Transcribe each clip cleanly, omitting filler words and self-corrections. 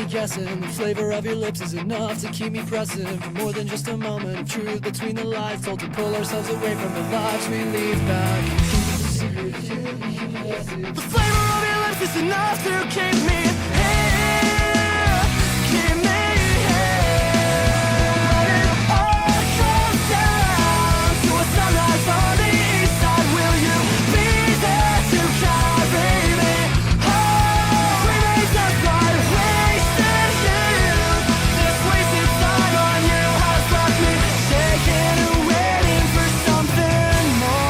guessing. The flavor of your lips is enough to keep me present for more than just a moment of truth between the lies, told to pull ourselves away from the lives we leave back. The flavor of your lips is enough to keep me here, keep me here. All comes down to a sunrise on the east side. Will you be there to carry me home? Remains of my wasted youth. This wasted time on you has left me shaking and waiting for something more.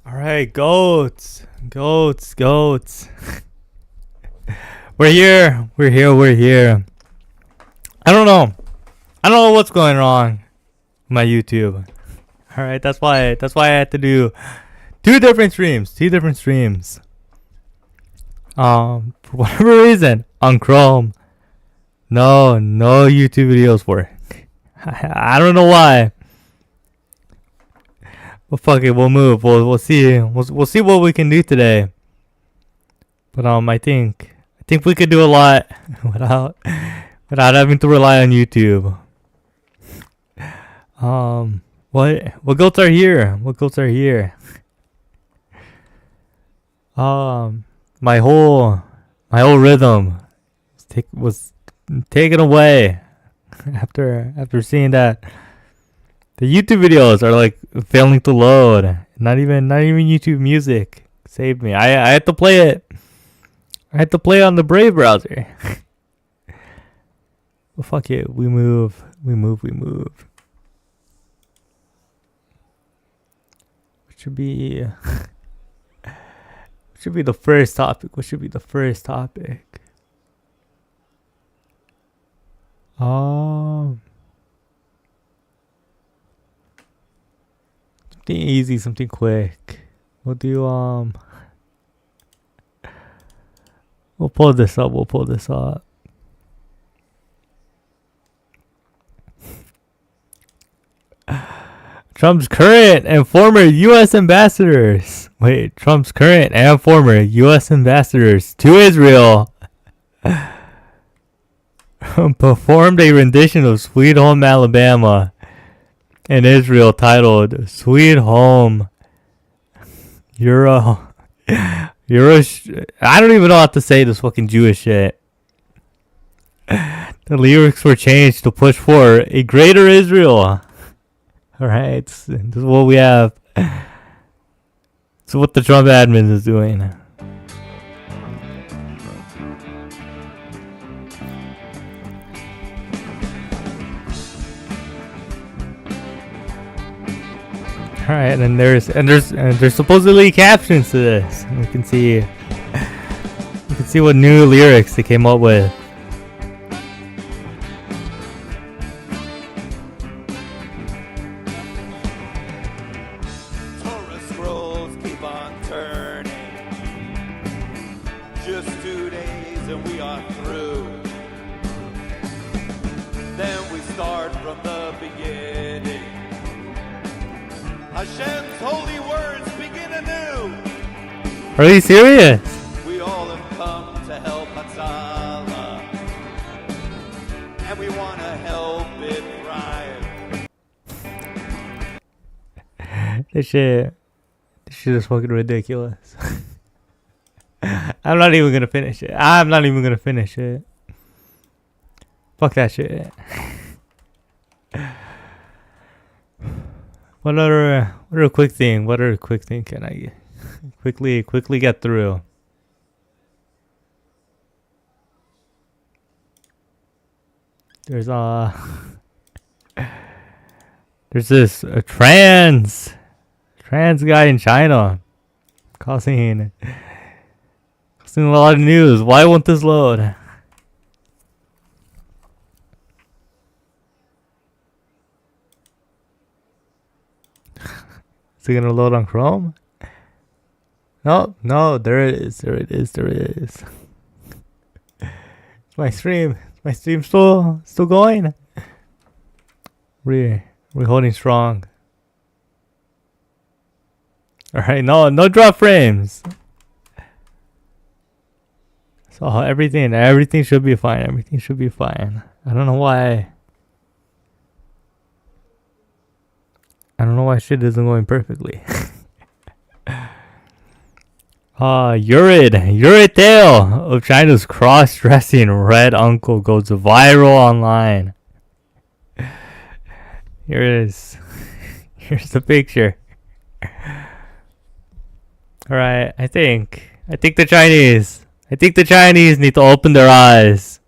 All right, goats, goats, goats. We're here. We're here. We're here. I don't know. I don't know what's going wrong with my YouTube. All right, that's why I had to do two different streams. For whatever reason, on Chrome, no YouTube videos work. I don't know why. But fuck it, we'll move. We'll see. We'll see what we can do today. But I think we could do a lot without having to rely on YouTube. What goats are here? What goats are here? My whole rhythm was taken away after seeing that the YouTube videos are like failing to load. Not even YouTube Music saved me. I had to play it. I had to play on the Brave browser. But fuck it, we move. What should be the first topic? Something easy, something quick. We'll do we'll pull this up. Trump's current and former U.S. ambassadors. Trump's current and former U.S. ambassadors to Israel performed a rendition of Sweet Home Alabama in Israel titled Sweet Home Euro. I don't even know how to say this fucking Jewish shit. The lyrics were changed to push for a greater Israel. Alright, this is what we have. So what the Trump admin is doing. Alright, and there's supposedly captions to this. We can see what new lyrics they came up with. Are you serious? We all have come to help Hatzalah, and we want to help it thrive. This shit is fucking ridiculous. I'm not even gonna finish it. Fuck that shit. What other quick thing can I get? Quickly get through. There's this trans guy in China causing a lot of news. Why won't this load? Is it gonna load on Chrome? No, there it is. My stream still going. We're holding strong. All right, no drop frames. So everything should be fine. I don't know why shit isn't going perfectly. Yurid tale of China's cross-dressing red uncle goes viral online. Here it is. Here's the picture. Alright, I think the Chinese need to open their eyes.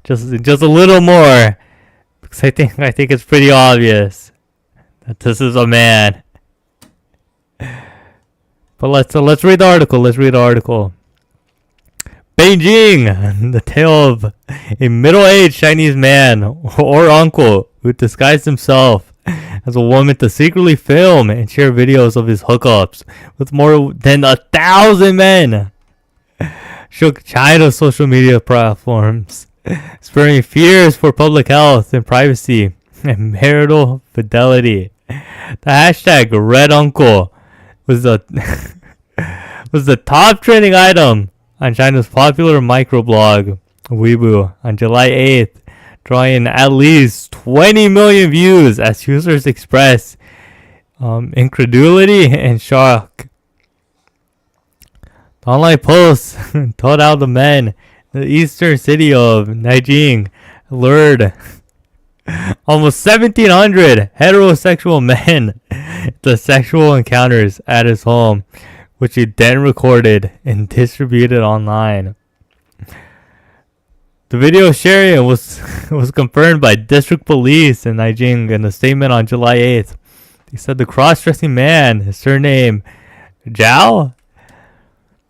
Just a little more. Because I think it's pretty obvious that this is a man. But let's read the article. Let's read the article. Beijing, the tale of a middle-aged Chinese man or uncle who disguised himself as a woman to secretly film and share videos of his hookups with more than 1,000 men shook China's social media platforms, spurring fears for public health and privacy and marital fidelity. The hashtag Red Uncle was the top trending item on China's popular microblog Weibo on July 8th, drawing at least 20 million views as users express incredulity and shock. The online posts told how the men in the eastern city of Nanjing lured almost 1,700 heterosexual men to sexual encounters at his home, which he then recorded and distributed online. The video sharing was confirmed by district police in Nanjing in a statement on July 8th. They said the cross-dressing man, his surname Zhao,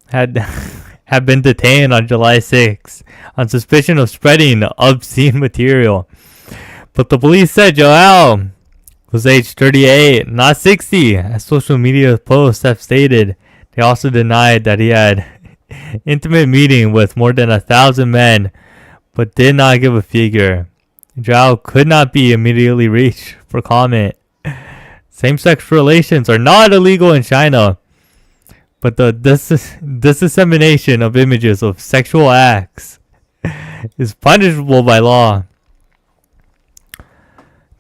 had been detained on July 6th on suspicion of spreading obscene material. But the police said Zhao was aged 38, not 60, as social media posts have stated. They also denied that he had intimate meeting with more than 1,000 men, but did not give a figure. Zhao could not be immediately reached for comment. Same-sex relations are not illegal in China, but the dissemination of images of sexual acts is punishable by law.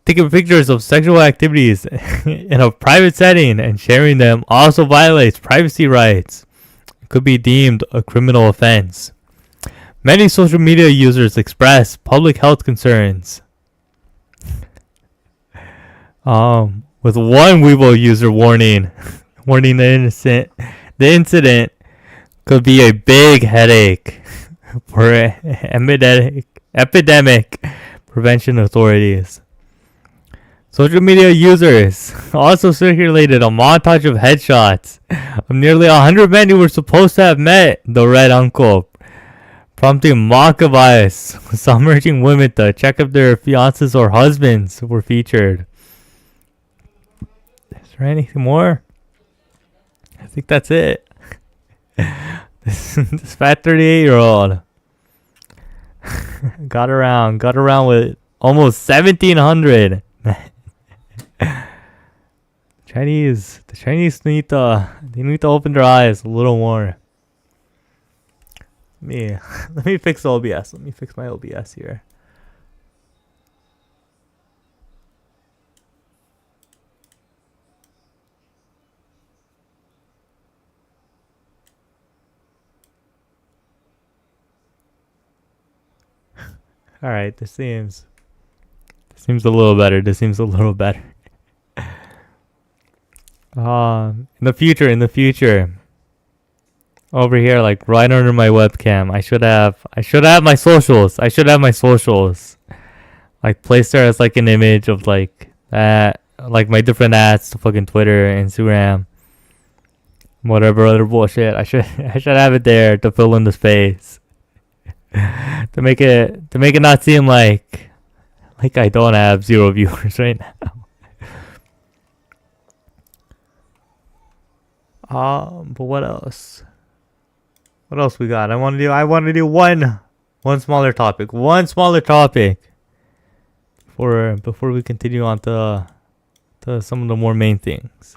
Taking pictures of sexual activities in a private setting and sharing them also violates privacy rights. It could be deemed a criminal offense. Many social media users express public health concerns. With one Weibo user warning the incident could be a big headache for epidemic prevention authorities. Social media users also circulated a montage of headshots of nearly 100 men who were supposed to have met the Red Uncle, prompting mock advice. Some urging women to check if their fiancés or husbands were featured. Is there anything more? I think that's it. This fat 38-year-old got around with almost 1,700. The Chinese need to open their eyes a little more. Let me fix OBS. Let me fix my OBS here. All right, this seems a little better. In the future, over here, like right under my webcam, I should have my socials. Like place there as like an image of like that, like my different ads to fucking Twitter, Instagram, whatever other bullshit. I should have it there to fill in the space. to make it not seem like I don't have 0 viewers right now. But what else? What else we got? I want to do one smaller topic. Before we continue on to some of the more main things.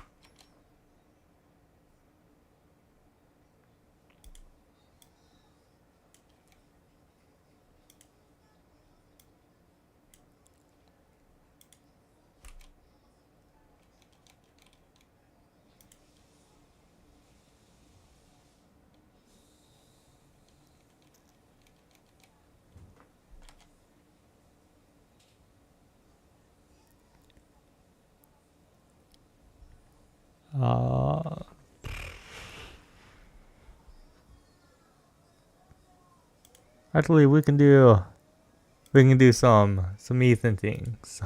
Actually, we can do some Ethan things.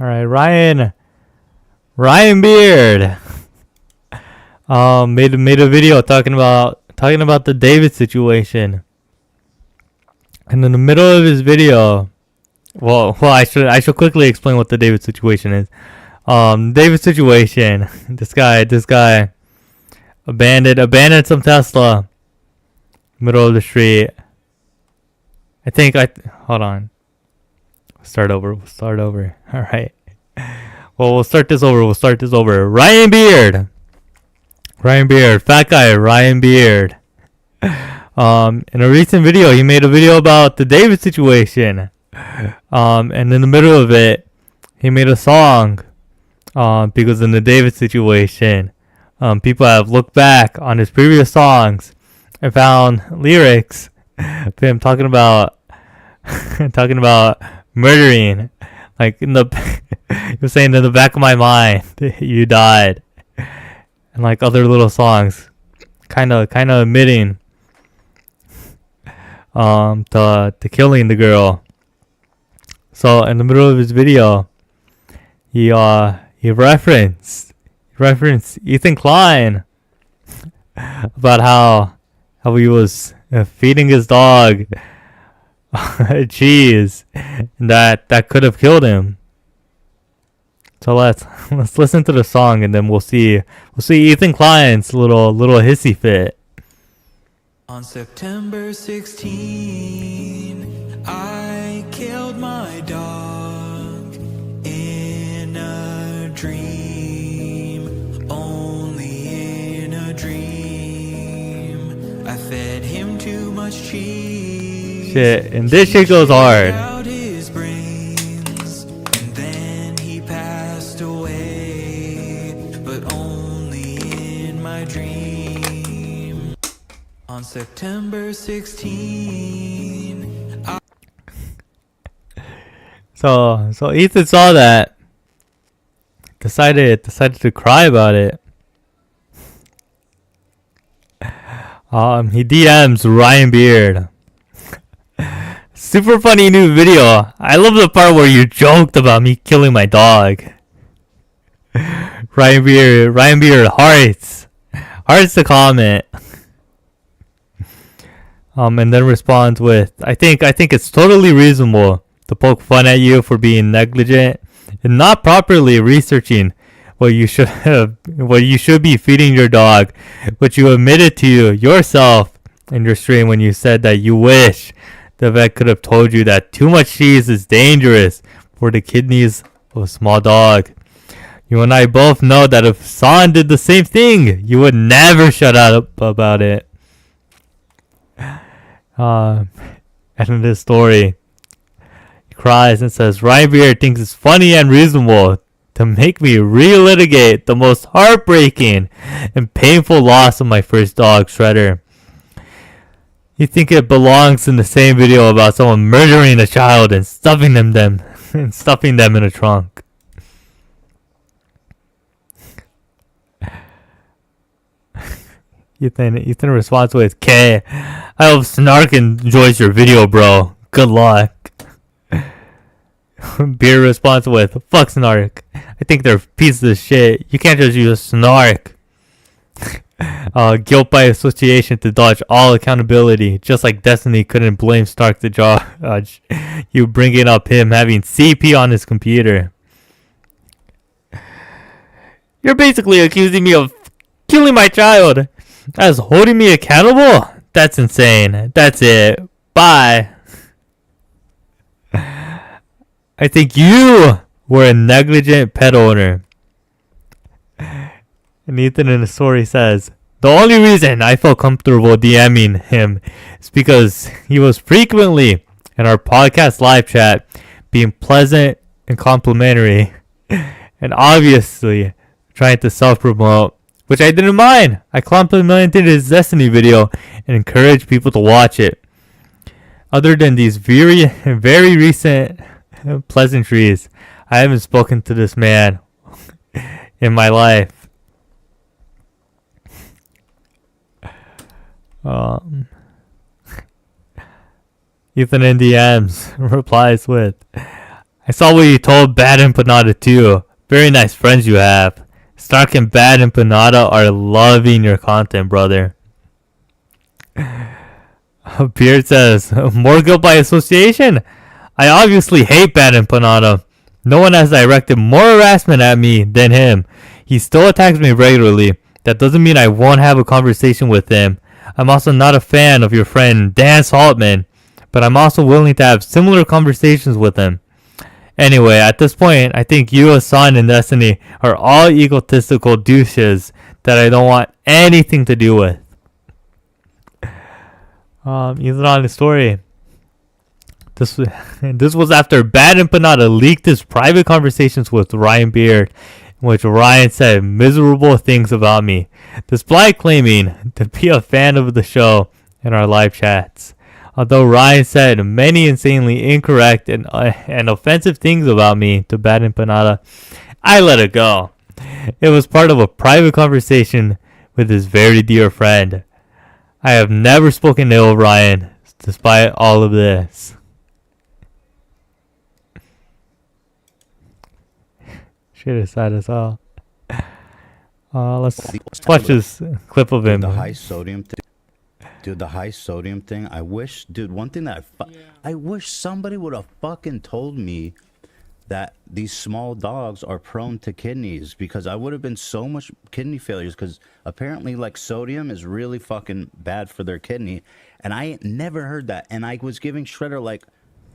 right, Ryan Beard made a video talking about the David situation. And in the middle of his video, well, I should quickly explain what the David situation is. David situation. This guy abandoned some Tesla, middle of the street. Hold on. Start over. All right. Well, we'll start this over. Ryan Beard, fat guy, Ryan Beard. In a recent video, he made a video about the David situation. And in the middle of it, he made a song. Because in the David situation, people have looked back on his previous songs and found lyrics of him talking about murdering. Like he was saying, in the back of my mind, you died, and like other little songs, kind of admitting to killing the girl. So in the middle of his video, he referenced Ethan Klein about how he was feeding his dog cheese, and that could have killed him. So let's listen to the song, and then we'll see Ethan Klein's little hissy fit. On September 16, I killed my dog in a dream, only in a dream. I fed him too much cheese. Shit, and this shit goes hard. Out his brains, and then he passed away, but only in my dream. On September 16, So Ethan saw that, decided to cry about it. He DMs Ryan Beard. Super funny new video. I love the part where you joked about me killing my dog. Ryan Beard hearts the comment. And then responds with, I think it's totally reasonable to poke fun at you for being negligent and not properly researching what you should be feeding your dog, which you admitted to yourself in your stream when you said that you wish the vet could have told you that too much cheese is dangerous for the kidneys of a small dog. You and I both know that if San did the same thing, you would never shut up about it. And in this story, he cries and says, Ryan Beard thinks it's funny and reasonable to make me relitigate the most heartbreaking and painful loss of my first dog, Shredder. You think it belongs in the same video about someone murdering a child and stuffing them in a trunk. Ethan responds with, K, I hope Snark enjoys your video, bro. Good luck. Beer responds with, fuck Snark. I think they're pieces of shit. You can't just use Snark. Guilt by association to dodge all accountability. Just like Destiny couldn't blame Snark to dodge you bringing up him having CP on his computer. You're basically accusing me of killing my child as holding me accountable? That's insane. That's it. Bye. I think you were a negligent pet owner. And Ethan in the story says, the only reason I felt comfortable DMing him is because he was frequently in our podcast live chat being pleasant and complimentary and obviously trying to self-promote, which I didn't mind. I complimented his Destiny video and encouraged people to watch it. Other than these very, very recent pleasantries, I haven't spoken to this man in my life. Ethan in DMs replies with, I I saw what you told Bad and Panada too. Very nice friends you have. Stark and Bad and Panada are loving your content, brother. Beard says, more guilt by association? I obviously hate Bad and Panada. No one has directed more harassment at me than him. He still attacks me regularly. That doesn't mean I won't have a conversation with him. I'm also not a fan of your friend Dan Saltman, but I'm also willing to have similar conversations with him. Anyway, at this point, I think you, Hassan, and Destiny are all egotistical douches that I don't want anything to do with. Even on the story. This was after Bad and Panada leaked his private conversations with Ryan Beard, in which Ryan said miserable things about me, despite claiming to be a fan of the show in our live chats. Although Ryan said many insanely incorrect and offensive things about me to Bad and Panada, I let it go. It was part of a private conversation with his very dear friend. I have never spoken ill of Ryan, despite all of this. Shit is sad as hell. Let's watch this clip of him. The high sodium thing. Dude, the high sodium thing. I wish, dude, one thing that I wish somebody would have fucking told me that these small dogs are prone to kidneys, because I would have been so much kidney failures, because apparently like sodium is really fucking bad for their kidney, and I never heard that. And I was giving Shredder like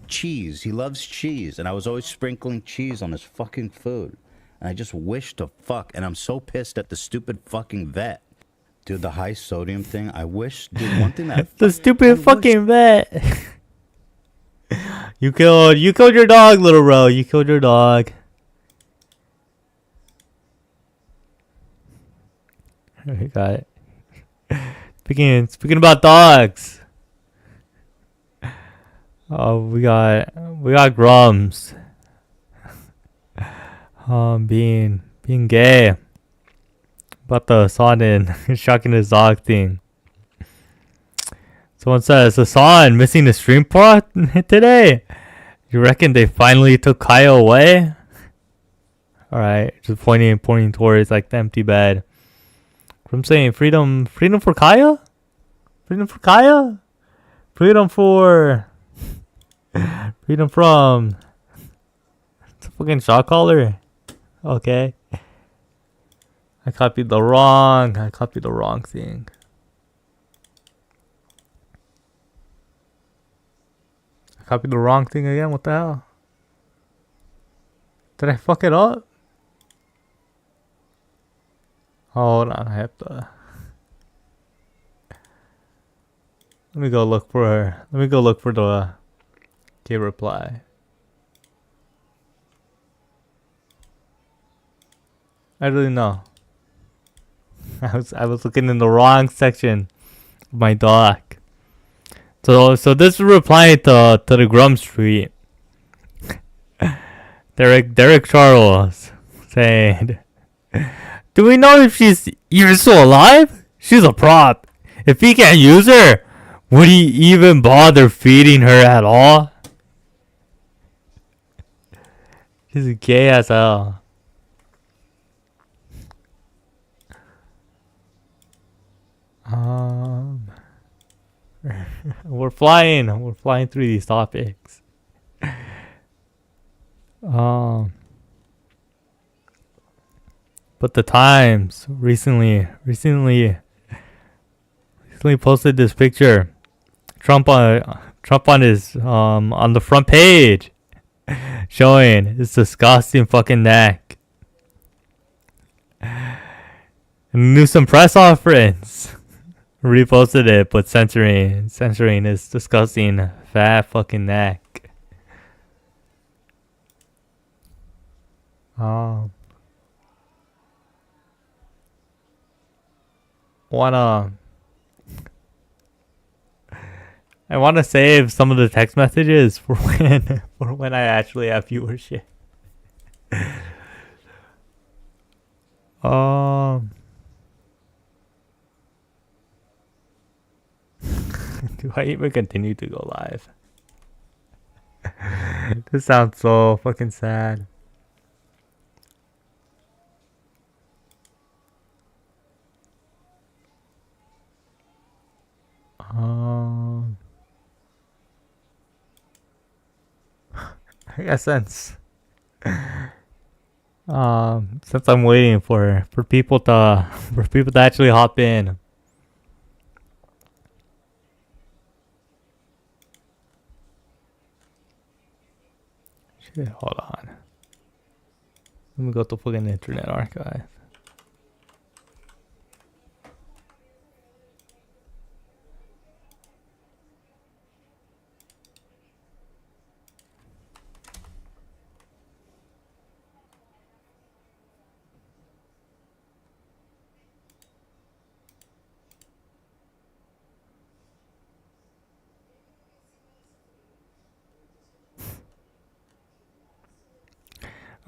cheese. He loves cheese, and I was always sprinkling cheese on his fucking food, and I just wish to fuck, and I'm so pissed at the stupid fucking vet. Dude, the high sodium thing. I wish, dude, one thing that the stupid fucking vet. You killed your dog, little bro. You killed your dog. We got it. Speaking about dogs. Oh, we got Grums. Being gay. About the Hassan shocking his dog thing. Someone says, Hassan missing the stream pot today. You reckon they finally took Kaya away? Alright, just pointing towards like the empty bed. I'm saying freedom for Kaya? Freedom for Kaya? Freedom from it's a fucking shot caller. Okay. I copied the wrong thing. I copied the wrong thing again. What the hell? Did I fuck it up? Hold on, I have to. Let me go look for the K reply. I really know. I was looking in the wrong section of my doc. So this is replying to the Grums tweet. Derek Charles saying, do we know if she's even still alive? She's a prop. If he can't use her, would he even bother feeding her at all? She's gay as hell. We're flying through these topics. But the Times recently posted this picture. Trump on his on the front page, showing his disgusting fucking neck. Newsom press offerings. Reposted it, but censoring his disgusting fat fucking neck. I wanna save some of the text messages for when I actually have viewership. Do I even continue to go live? This sounds so fucking sad. I guess since I'm waiting for people to actually hop in. Shit, hold on. Let me go to fucking Internet Archive.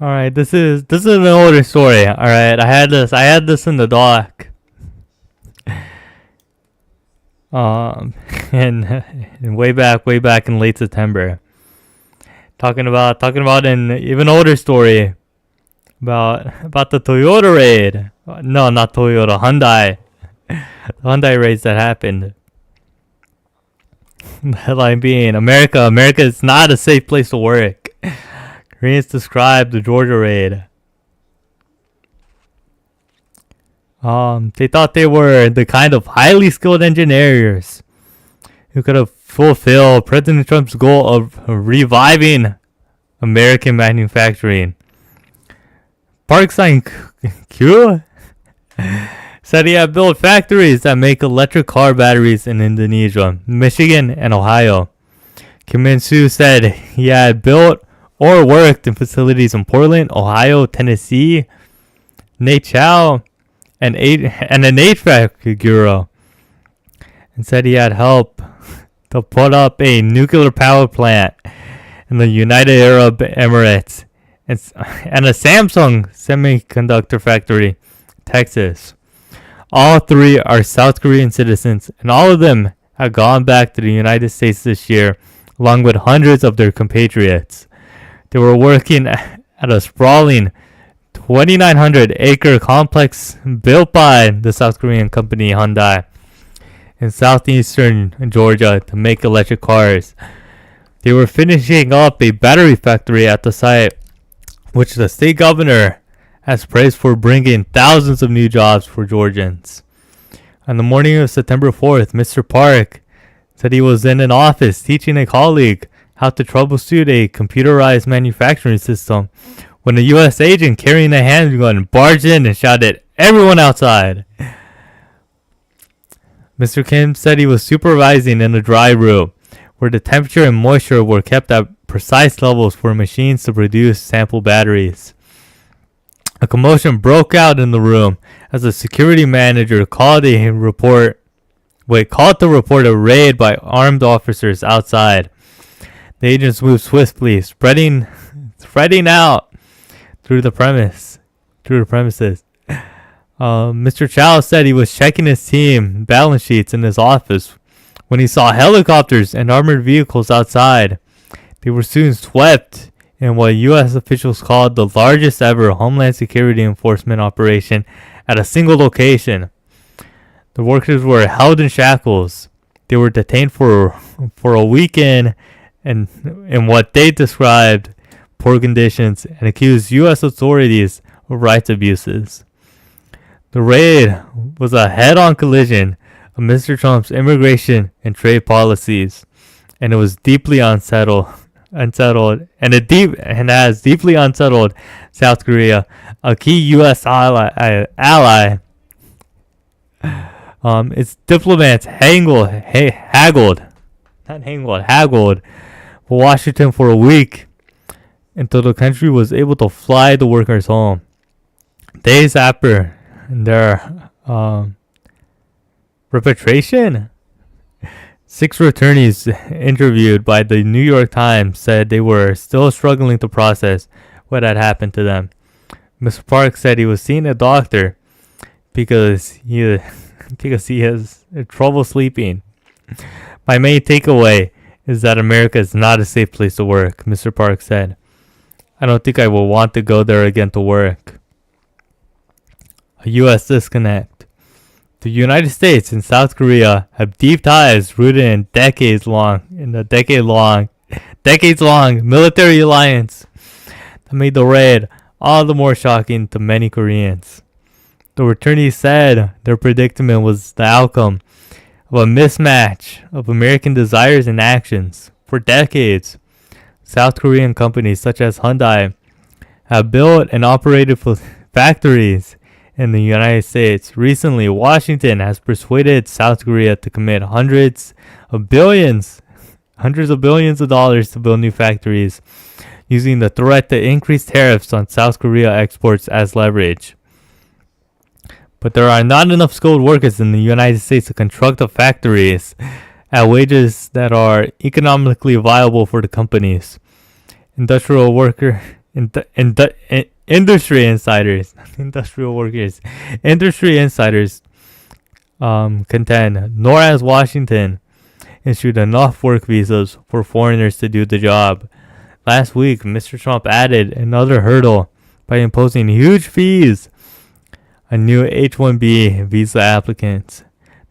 All right, this is an older story. All right, I had this in the doc. And way back in late September. Talking about an even older story about the Toyota raid. No, not Toyota, Hyundai. The Hyundai raids that happened. The headline being America is not a safe place to work. Koreans described the Georgia raid. They thought they were the kind of highly skilled engineers who could have fulfilled President Trump's goal of reviving American manufacturing. Park Sang-kyu said he had built factories that make electric car batteries in Indonesia, Michigan, and Ohio. Kim Min-soo said he had built or worked in facilities in Portland, Ohio, Tennessee, Natal, and an HVAC bureau, and said he had helped to put up a nuclear power plant in the United Arab Emirates and a Samsung semiconductor factory, Texas. All three are South Korean citizens, and all of them have gone back to the United States this year, along with hundreds of their compatriots. They were working at a sprawling 2,900-acre complex built by the South Korean company Hyundai in southeastern Georgia to make electric cars. They were finishing up a battery factory at the site, which the state governor has praised for bringing thousands of new jobs for Georgians. On the morning of September 4th, Mr. Park said he was in an office teaching a colleague how to troubleshoot a computerized manufacturing system when a U.S. agent carrying a handgun barged in and shouted, "Everyone outside!" Mr. Kim said he was supervising in a dry room where the temperature and moisture were kept at precise levels for machines to produce sample batteries. A commotion broke out in the room as a security manager called to report a raid by armed officers outside. The agents moved swiftly, spreading out through the premises. Mr. Chow said he was checking his team balance sheets in his office when he saw helicopters and armored vehicles outside. They were soon swept in what U.S. officials called the largest ever Homeland Security enforcement operation at a single location. The workers were held in shackles. They were detained for a weekend and in what they described poor conditions and accused U.S. authorities of rights abuses. The raid was a head-on collision of Mr. Trump's immigration and trade policies, and it was deeply unsettled, and has deeply unsettled South Korea, a key U.S. ally. Its diplomats haggled with Washington for a week until the country was able to fly the workers home. Days after their repatriation, 6 returnees interviewed by the New York Times said they were still struggling to process what had happened to them. Mr. Park said he was seeing a doctor because he has trouble sleeping. My main takeaway is that America is not a safe place to work, Mr. Park said. I don't think I will want to go there again to work. A U.S. disconnect. The United States and South Korea have deep ties rooted in decades-long military alliance that made the raid all the more shocking to many Koreans. The returnees said their predicament was the outcome of a mismatch of American desires and actions. For decades, South Korean companies such as Hyundai have built and operated factories in the United States. Recently, Washington has persuaded South Korea to commit hundreds of billions of dollars to build new factories, using the threat to increase tariffs on South Korea exports as leverage. But there are not enough skilled workers in the United States to construct the factories at wages that are economically viable for the companies. Industry insiders contend, nor has Washington issued enough work visas for foreigners to do the job. Last week, Mr. Trump added another hurdle by imposing huge fees on new H-1B visa applicants.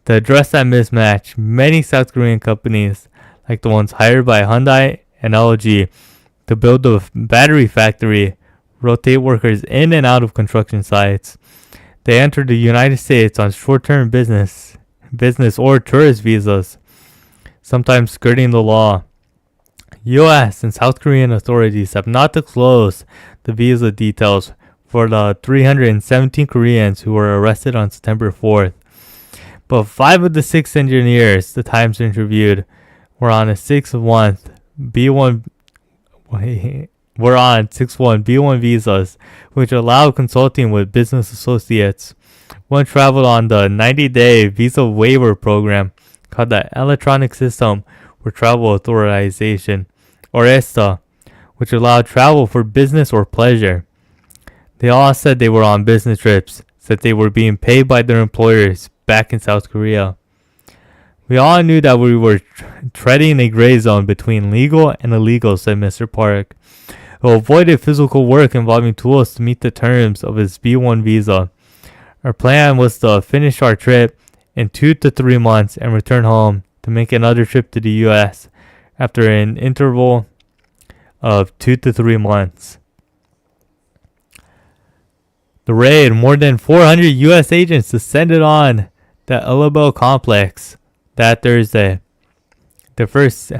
To address that mismatch, many South Korean companies, like the ones hired by Hyundai and LG to build the battery factory, rotate workers in and out of construction sites. They enter the United States on short-term business or tourist visas, sometimes skirting the law. U.S. and South Korean authorities have not disclosed the visa details for the 317 Koreans who were arrested on September 4th. But 5 of the 6 engineers the Times interviewed were on 6-1 B1 visas, which allow consulting with business associates. One traveled on the 90-day visa waiver program called the Electronic System for Travel Authorization, or ESTA, which allowed travel for business or pleasure. They all said they were on business trips, said they were being paid by their employers back in South Korea. We all knew that we were treading a gray zone between legal and illegal, said Mr. Park, who avoided physical work involving tools to meet the terms of his B1 visa. Our plan was to finish our trip in 2 to 3 months and return home to make another trip to the U.S. after an interval of 2 to 3 months. The raid, more than 400 U.S. agents descended on the Elabel complex that Thursday. They first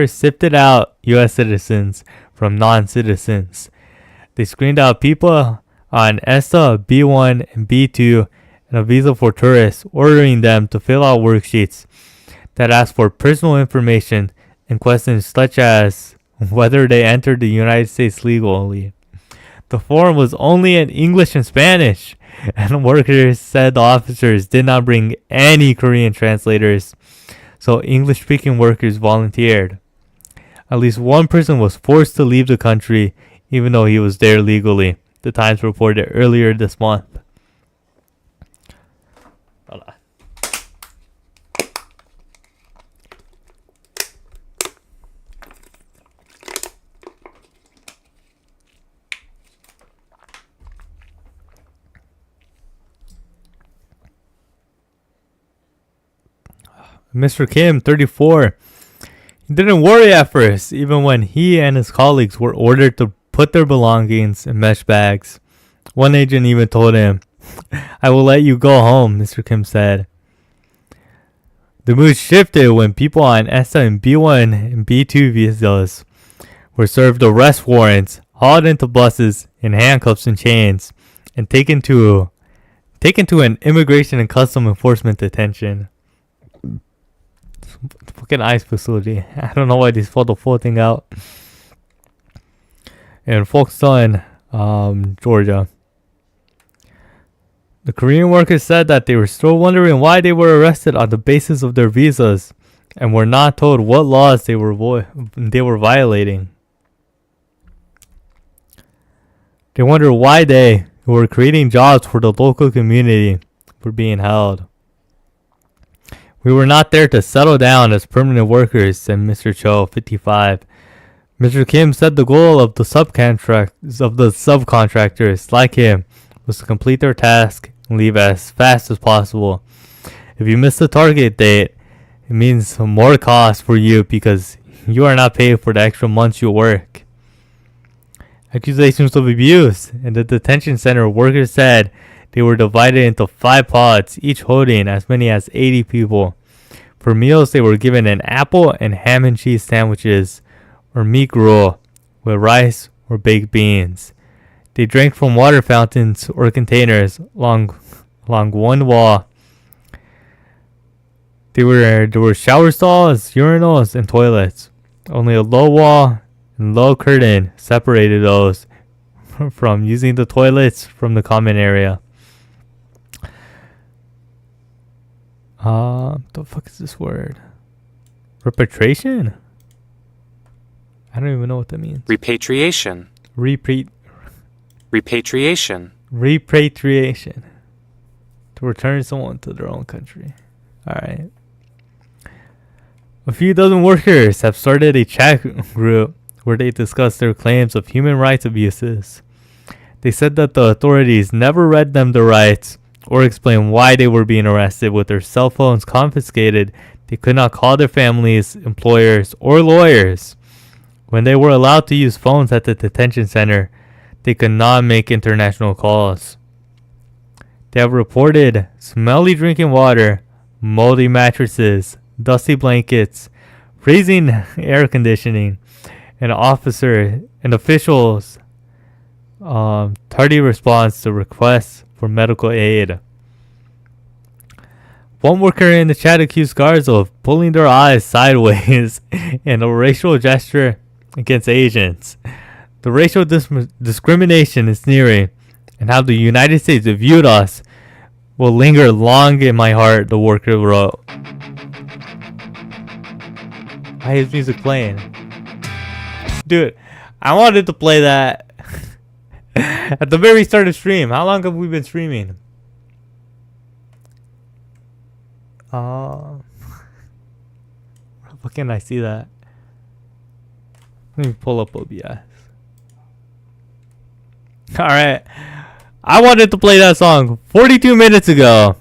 sifted out U.S. citizens from non-citizens. They screened out people on ESTA, B1, and B2, and a visa for tourists, ordering them to fill out worksheets that ask for personal information and questions such as whether they entered the United States legally. The form was only in English and Spanish, and workers said the officers did not bring any Korean translators, so English-speaking workers volunteered. At least one person was forced to leave the country, even though he was there legally, the Times reported earlier this month. Mr. Kim, 34. He didn't worry at first, even when he and his colleagues were ordered to put their belongings in mesh bags. One agent even told him, "I will let you go home," Mr. Kim said. The mood shifted when people on ESTA and B1 and B2 visas were served arrest warrants, hauled into buses in handcuffs and chains, and taken to an immigration and custom enforcement detention. Fucking ICE facility. I don't know why they pulled the full thing out. In Folkestone, Georgia. The Korean workers said that they were still wondering why they were arrested on the basis of their visas and were not told what laws they were violating. They wondered why they, who were creating jobs for the local community, were being held. We were not there to settle down as permanent workers, said Mr. Cho, 55. Mr. Kim said the goal of the subcontractors like him was to complete their task and leave as fast as possible. If you miss the target date, it means more cost for you because you are not paid for the extra months you work. Accusations of abuse. In the detention center, workers said they were divided into 5 pods, each holding as many as 80 people. For meals, they were given an apple and ham and cheese sandwiches or meat gruel with rice or baked beans. They drank from water fountains or containers along one wall. There were shower stalls, urinals, and toilets. Only a low wall and low curtain separated those from using the toilets from the common area. The fuck is this word? Repatriation? I don't even know what that means. Repatriation. Repatriation. Repatriation. To return someone to their own country. Alright. A few dozen workers have started a chat group where they discuss their claims of human rights abuses. They said that the authorities never read them the rights or explained why they were being arrested with their cell phones confiscated. They could not call their families, employers, or lawyers. When they were allowed to use phones at the detention center, they could not make international calls. They have reported smelly drinking water, moldy mattresses, dusty blankets, freezing air conditioning, and officials' tardy response to requests for medical aid. One worker in the chat accused guards of pulling their eyes sideways in a racial gesture against Asians. The racial discrimination is sneering, and how the United States viewed us will linger long in my heart, the worker wrote. Why is music playing? Dude, I wanted to play that at the very start of stream. How long have we been streaming? Where can I see that? Let me pull up OBS. Alright. I wanted to play that song 42 minutes ago.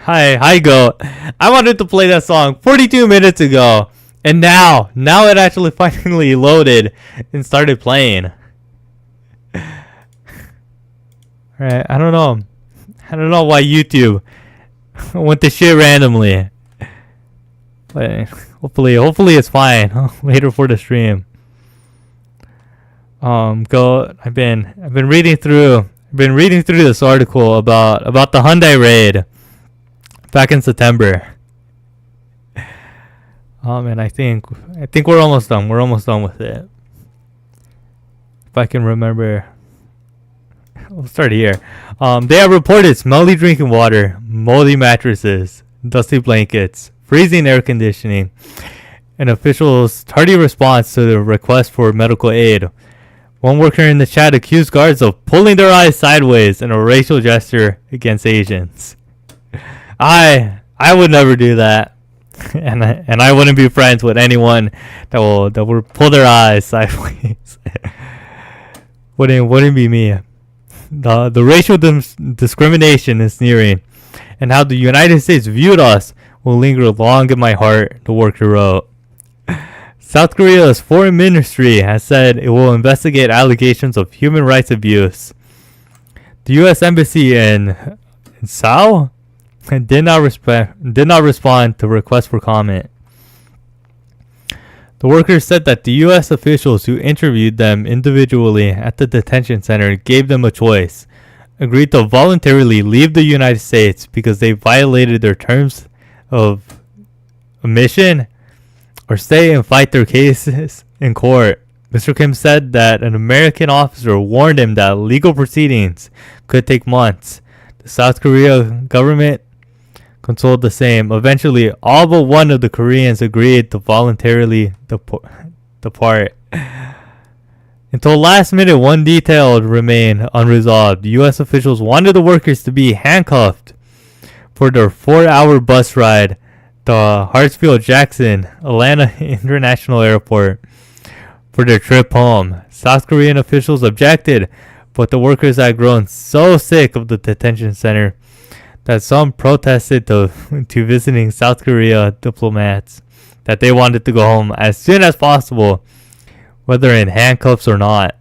Hi, Goat. I wanted to play that song 42 minutes ago. And now it actually finally loaded and started playing. Alright, I don't know why YouTube went to shit randomly. But hopefully it's fine later for the stream. I've been reading through this article about the Hyundai raid back in September. And I think we're almost done. We're almost done with it. If I can remember. We'll start here. They have reported smelly drinking water, moldy mattresses, dusty blankets, freezing air conditioning, and officials' tardy response to the request for medical aid. One worker in the chat accused guards of pulling their eyes sideways in a racial gesture against Asians. I would never do that. And I wouldn't be friends with anyone that will pull their eyes sideways. wouldn't be me. The racial discrimination is sneering, and how the United States viewed us will linger long in my heart, the worker wrote. South Korea's foreign ministry has said it will investigate allegations of human rights abuse. The U.S. Embassy in Seoul did not respond to requests for comment. The workers said that the U.S. officials who interviewed them individually at the detention center gave them a choice, agreed to voluntarily leave the United States because they violated their terms of admission, or stay and fight their cases in court. Mr. Kim said that an American officer warned him that legal proceedings could take months. The South Korea government consoled the same. Eventually, all but one of the Koreans agreed to voluntarily depart. Until last minute, one detail remained unresolved. U.S. officials wanted the workers to be handcuffed for their 4-hour bus ride the Hartsfield-Jackson Atlanta International Airport for their trip home. South Korean officials objected, but the workers had grown so sick of the detention center that some protested to visiting South Korea diplomats that they wanted to go home as soon as possible, whether in handcuffs or not.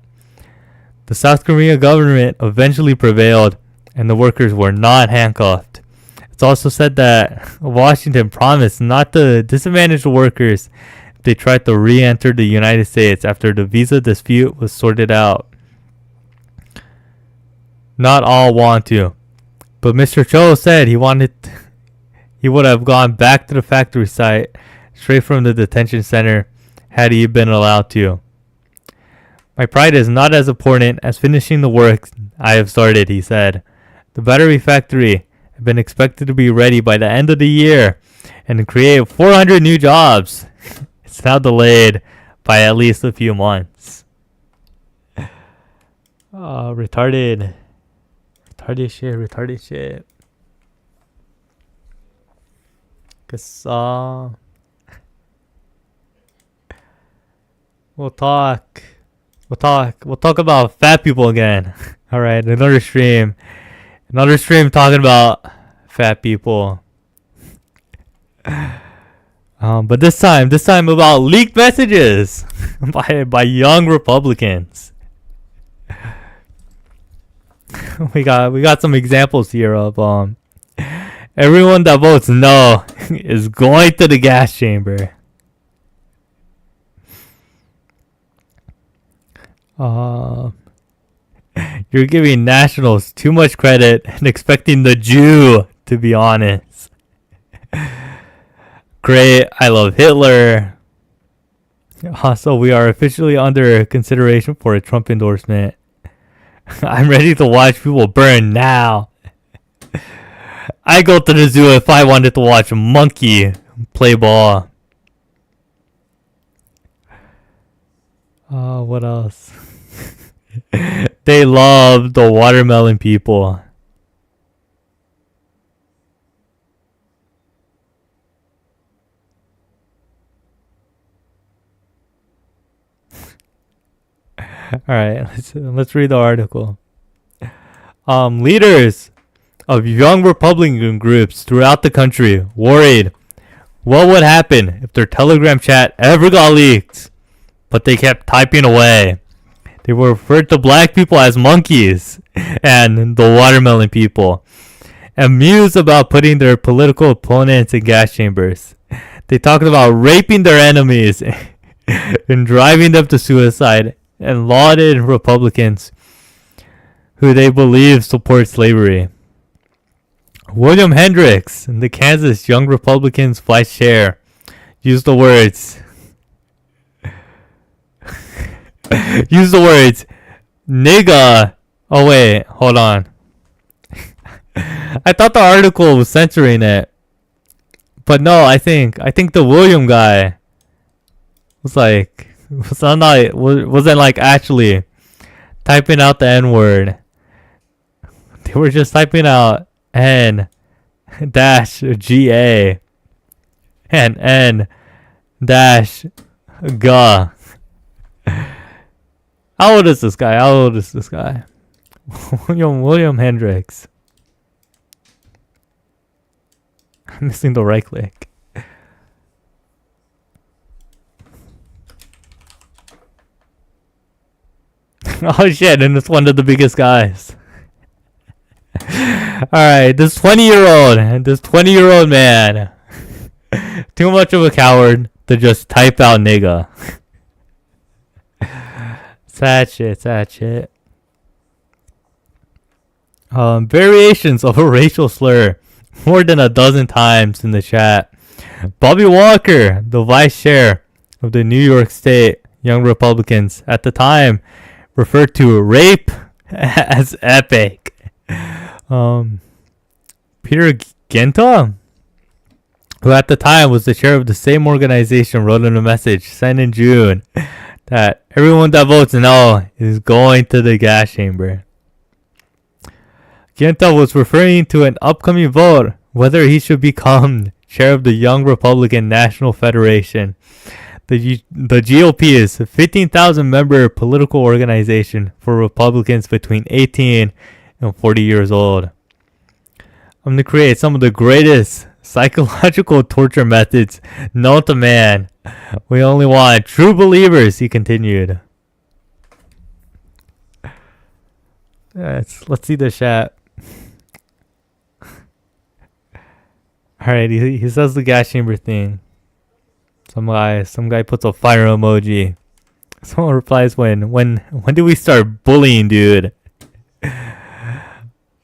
The South Korean government eventually prevailed, and the workers were not handcuffed. It's also said that Washington promised not to disadvantage the workers if they tried to re-enter the United States after the visa dispute was sorted out. Not all want to, but Mr. Cho said he would have gone back to the factory site straight from the detention center had he been allowed to. My pride is not as important as finishing the work I have started, he said. The battery factory had been expected to be ready by the end of the year and create 400 new jobs. It's now delayed by at least a few months. Retarded shit. Cause we'll talk about fat people again. All right, another stream talking about fat people. But this time about leaked messages by young Republicans. we got some examples here of everyone that votes no is going to the gas chamber. You're giving nationals too much credit and expecting the Jew to be honest. Great, I love Hitler. Also, we are officially under consideration for a Trump endorsement. I'm ready to watch people burn now. I go to the zoo if I wanted to watch a monkey play ball. What else? They love the watermelon people. Alright, let's read the article. Leaders of young Republican groups throughout the country worried what would happen if their Telegram chat ever got leaked, but they kept typing away. They were referred to black people as monkeys and the watermelon people, and mused about putting their political opponents in gas chambers. They talked about raping their enemies and driving them to suicide, and lauded Republicans who they believe support slavery. William Hendricks, the Kansas Young Republicans vice chair, used the words nigga. Oh wait, hold on. I thought the article was censoring it, but no, I think the William guy wasn't like actually typing out the N-word. They were just typing out N-GA and N-GA. How old is this guy? William Hendricks. I'm missing the right click. Oh shit, and it's one of the biggest guys. Alright, this 20-year-old man. Too much of a coward to just type out nigga. Sad shit. Variations of a racial slur more than a dozen times in the chat. Bobby Walker, the vice chair of the New York State Young Republicans at the time, referred to rape as epic. Peter Genta, who at the time was the chair of the same organization, wrote in a message sent in June that everyone that votes no is going to the gas chamber. Genta was referring to an upcoming vote whether he should become chair of the Young Republican National Federation. The GOP is a 15,000 member political organization for Republicans between 18 and 40 years old. I'm going to create some of the greatest psychological torture methods known to man. We only want true believers, he continued. Let's see the chat. Alright, he says the gas chamber thing. Some guy puts a fire emoji. Someone replies, when do we start bullying, dude?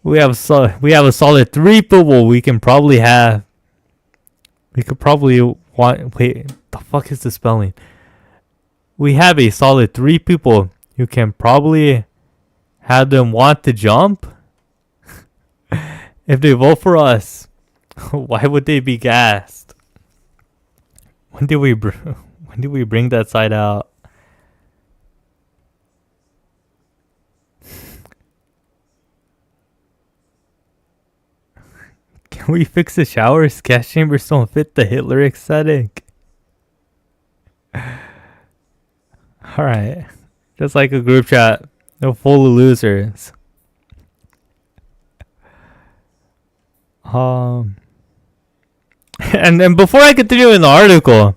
We have a solid 3 people we can probably have. We could probably want, wait, the fuck is the spelling? We have a solid 3 people you can probably have them want to jump. If they vote for us, why would they be gassed? When did we bring that side out? Can we fix the showers? Gas chambers don't fit the Hitler aesthetic. Alright. Just like a group chat. They're full of losers. And before I continue in the article,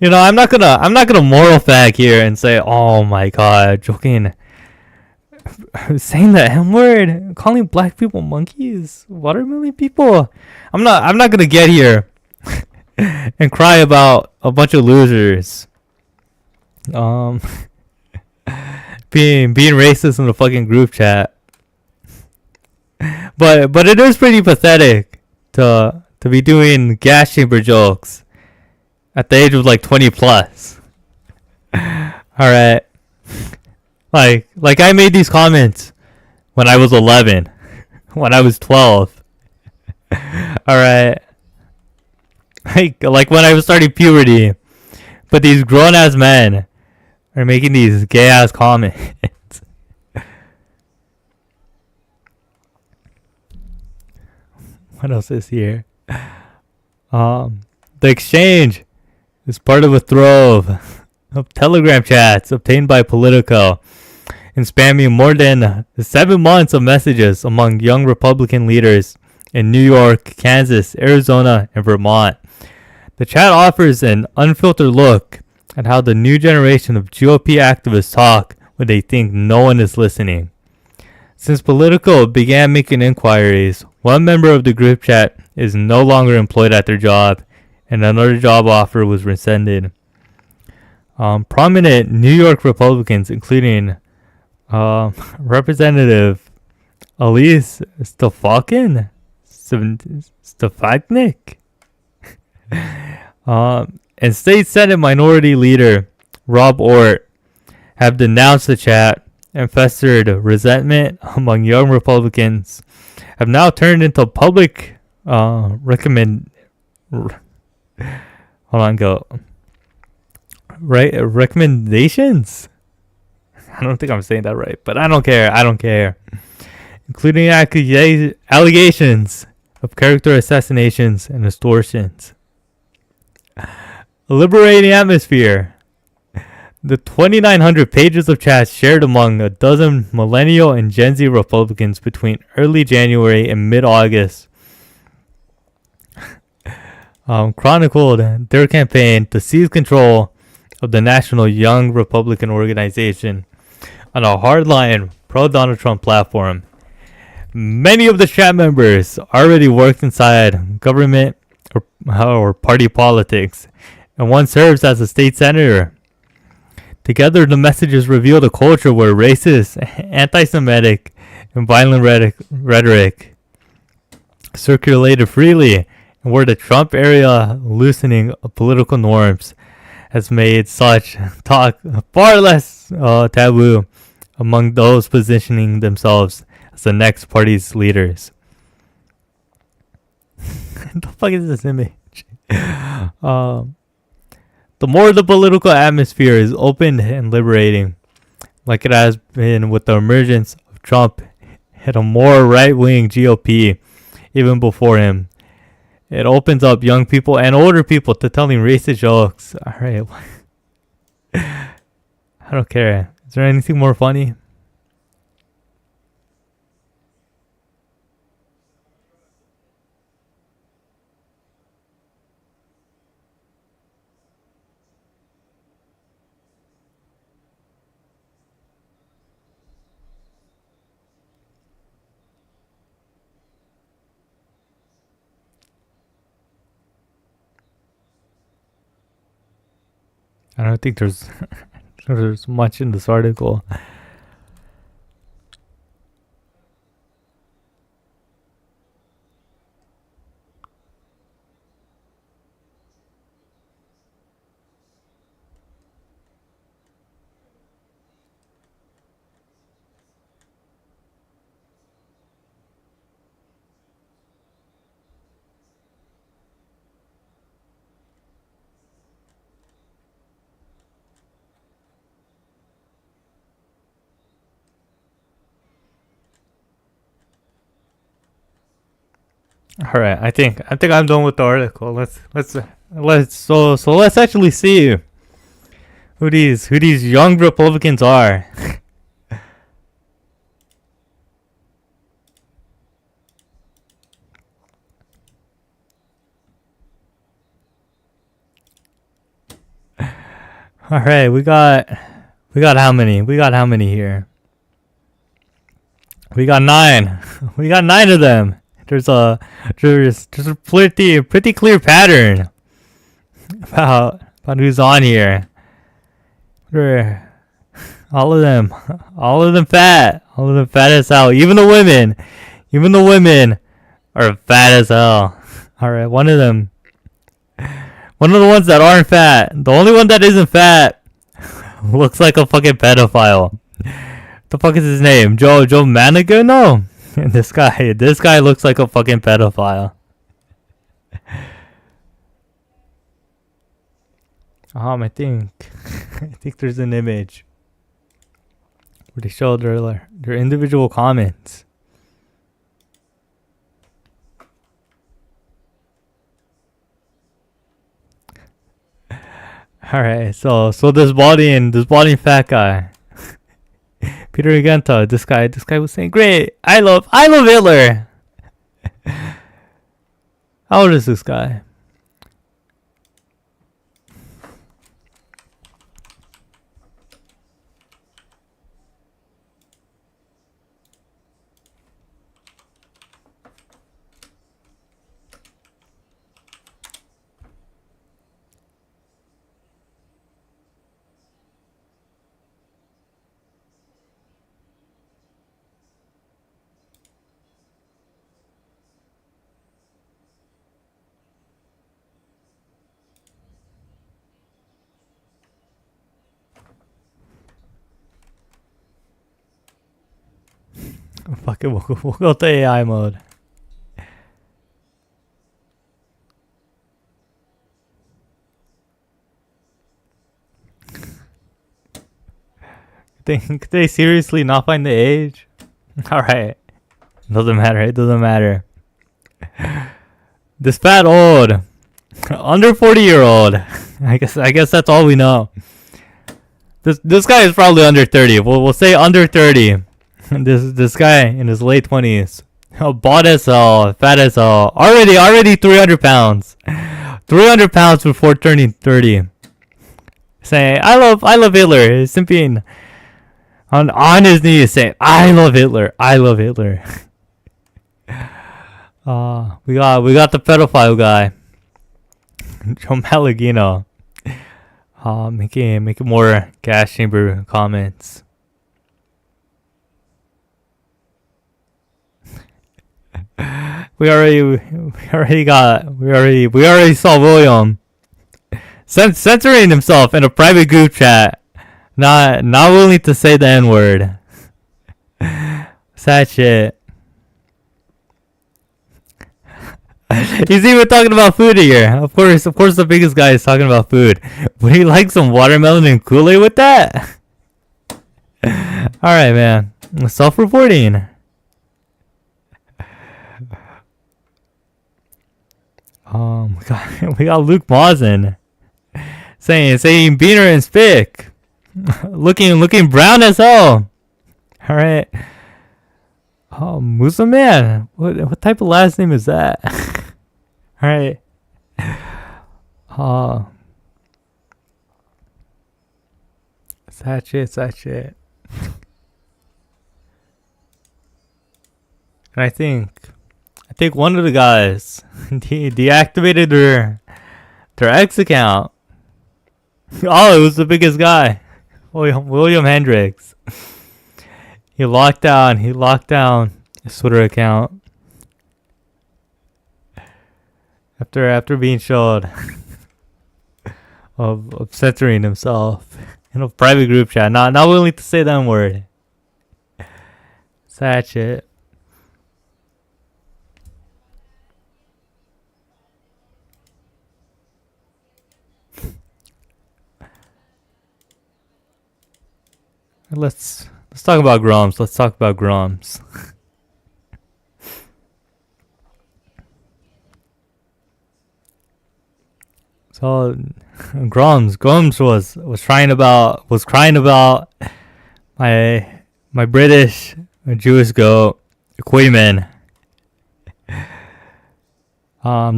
you know, I'm not gonna moral fag here and say, oh my god, joking, saying the M-word, calling black people monkeys, watermelon people. I'm not gonna get here and cry about a bunch of losers. Being racist in the fucking group chat. But it is pretty pathetic to be doing gas chamber jokes at the age of like 20 plus. Alright. Like I made these comments when I was 11, when I was 12. Alright. Like when I was starting puberty. But these grown ass men are making these gay ass comments. What else is here? The exchange is part of a trove of Telegram chats obtained by Politico and spamming more than 7 months of messages among young Republican leaders in New York, Kansas, Arizona, and Vermont. The chat offers an unfiltered look at how the new generation of GOP activists talk when they think no one is listening. Since Politico began making inquiries, one member of the group chat is no longer employed at their job, and another job offer was rescinded. Prominent New York Republicans, including Representative Elise Stefanik, and State Senate Minority Leader Rob Ort, have denounced the chat, and festered resentment among young Republicans have now turned into public recommendations. I don't think I'm saying that right, but I don't care. Including allegations of character assassinations and extortions. A liberating atmosphere. The 2,900 pages of chats shared among a dozen millennial and Gen Z Republicans between early January and mid-August chronicled their campaign to seize control of the National Young Republican Organization on a hardline pro-Donald Trump platform. Many of the chat members already worked inside government or party politics, and one serves as a state senator. Together, the messages revealed a culture where racist, anti-Semitic, and violent rhetoric circulated freely, and where the Trump era loosening of political norms has made such talk far less taboo among those positioning themselves as the next party's leaders. What the fuck is this image? The more the political atmosphere is open and liberating, like it has been with the emergence of Trump and a more right-wing GOP even before him, it opens up young people and older people to telling racist jokes. All right. I don't care. Is there anything more funny? I don't think there's there's much in this article. All right, I think I'm done with the article. Let's actually see who these young Republicans are. All right, we got how many? We got how many here? We got 9. We got 9 of them. There's a pretty clear pattern about who's on here. They're, all of them fat as hell. Even the women are fat as hell. All right, one of the ones that aren't fat, the only one that isn't fat, looks like a fucking pedophile. The fuck is his name? Joe Manigan? No. This guy looks like a fucking pedophile. I think there's an image where they show their individual comments. All right, so this balding fat guy, Peter Agenta, this guy was saying, "Great, I love Hitler." How old is this guy? Fuck it, we'll go to AI mode. Could they seriously not find the age? Alright. Doesn't matter. This fat old, under 40-year-old. I guess that's all we know. This guy is probably under 30. We'll say under 30. This guy in his late 20s, bought as hell, fat as hell, already 300 pounds, 300 pounds before turning 30. Saying, I love Hitler, simping on his knees, saying, I love Hitler. We got the pedophile guy, Joe Malagino, making more gas chamber comments. We already saw William censoring himself in a private group chat, not willing to say the N-word. Sad shit. He's even talking about food here. Of course, the biggest guy is talking about food. Would he like some watermelon and Kool-Aid with that? All right, man. Self-reporting. we got Luke Mawson saying Beaner and Spick looking brown as hell. All right. Oh, Musa Man. What type of last name is that? All right. It's that shit. And I think one of the guys deactivated their X account. Oh, it was the biggest guy, William Hendricks. He locked down his Twitter account after being showed of censoring himself in a private group chat. Not willing to say that word. Sad shit. Let's talk about Gromms. Let's talk about Gromms. So Gromms was crying about my British Jewish goat Quayman.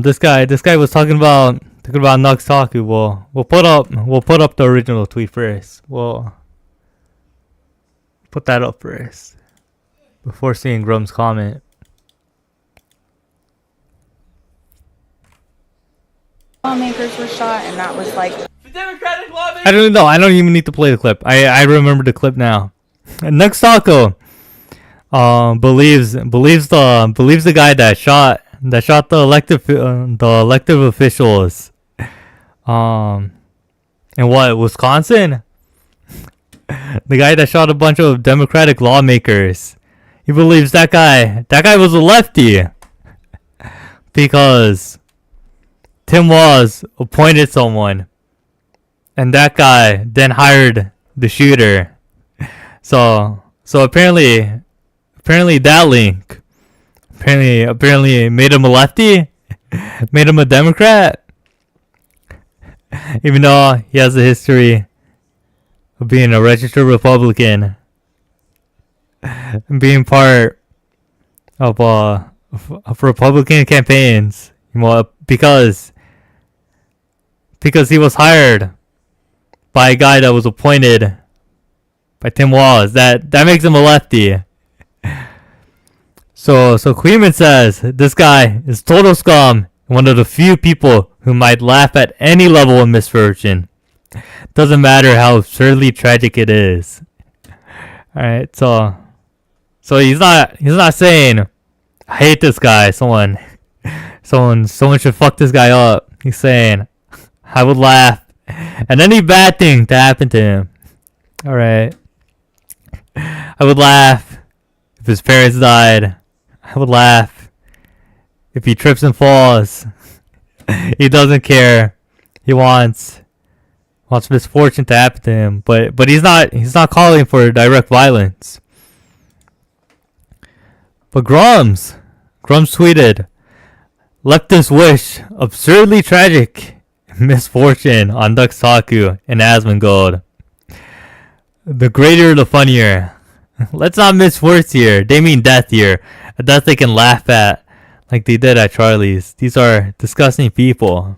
This guy was talking about Nux Taku. We'll put up the original tweet first. We'll put that up first before seeing Grom's comment. Lawmakers were shot, and that was like I don't know. I don't even need to play the clip. I remember the clip now. Nux Taku believes the guy that shot the elected officials in Wisconsin. The guy that shot a bunch of Democratic lawmakers. He believes that guy was a lefty because Tim Walz appointed someone and that guy then hired the shooter. So apparently that link apparently made him a lefty, made him a Democrat, even though he has a history of being a registered Republican and being part of Republican campaigns, because he was hired by a guy that was appointed by Tim Walz. That makes him a lefty. So Queeman says this guy is total scum, one of the few people who might laugh at any level of misfortune. Doesn't matter how absurdly tragic it is. Alright, so he's not saying I hate this guy, someone should fuck this guy up. He's saying I would laugh at any bad thing to happen to him. Alright. I would laugh if his parents died. I would laugh if he trips and falls. He doesn't care. He wants misfortune to happen to him, but he's not calling for direct violence. But Gromms tweeted, "Leftist wish absurdly tragic misfortune on Nux Taku and Asmongold. The greater the funnier. Let's not miss words here. They mean death here. A death they can laugh at like they did at Charlie's. These are disgusting people."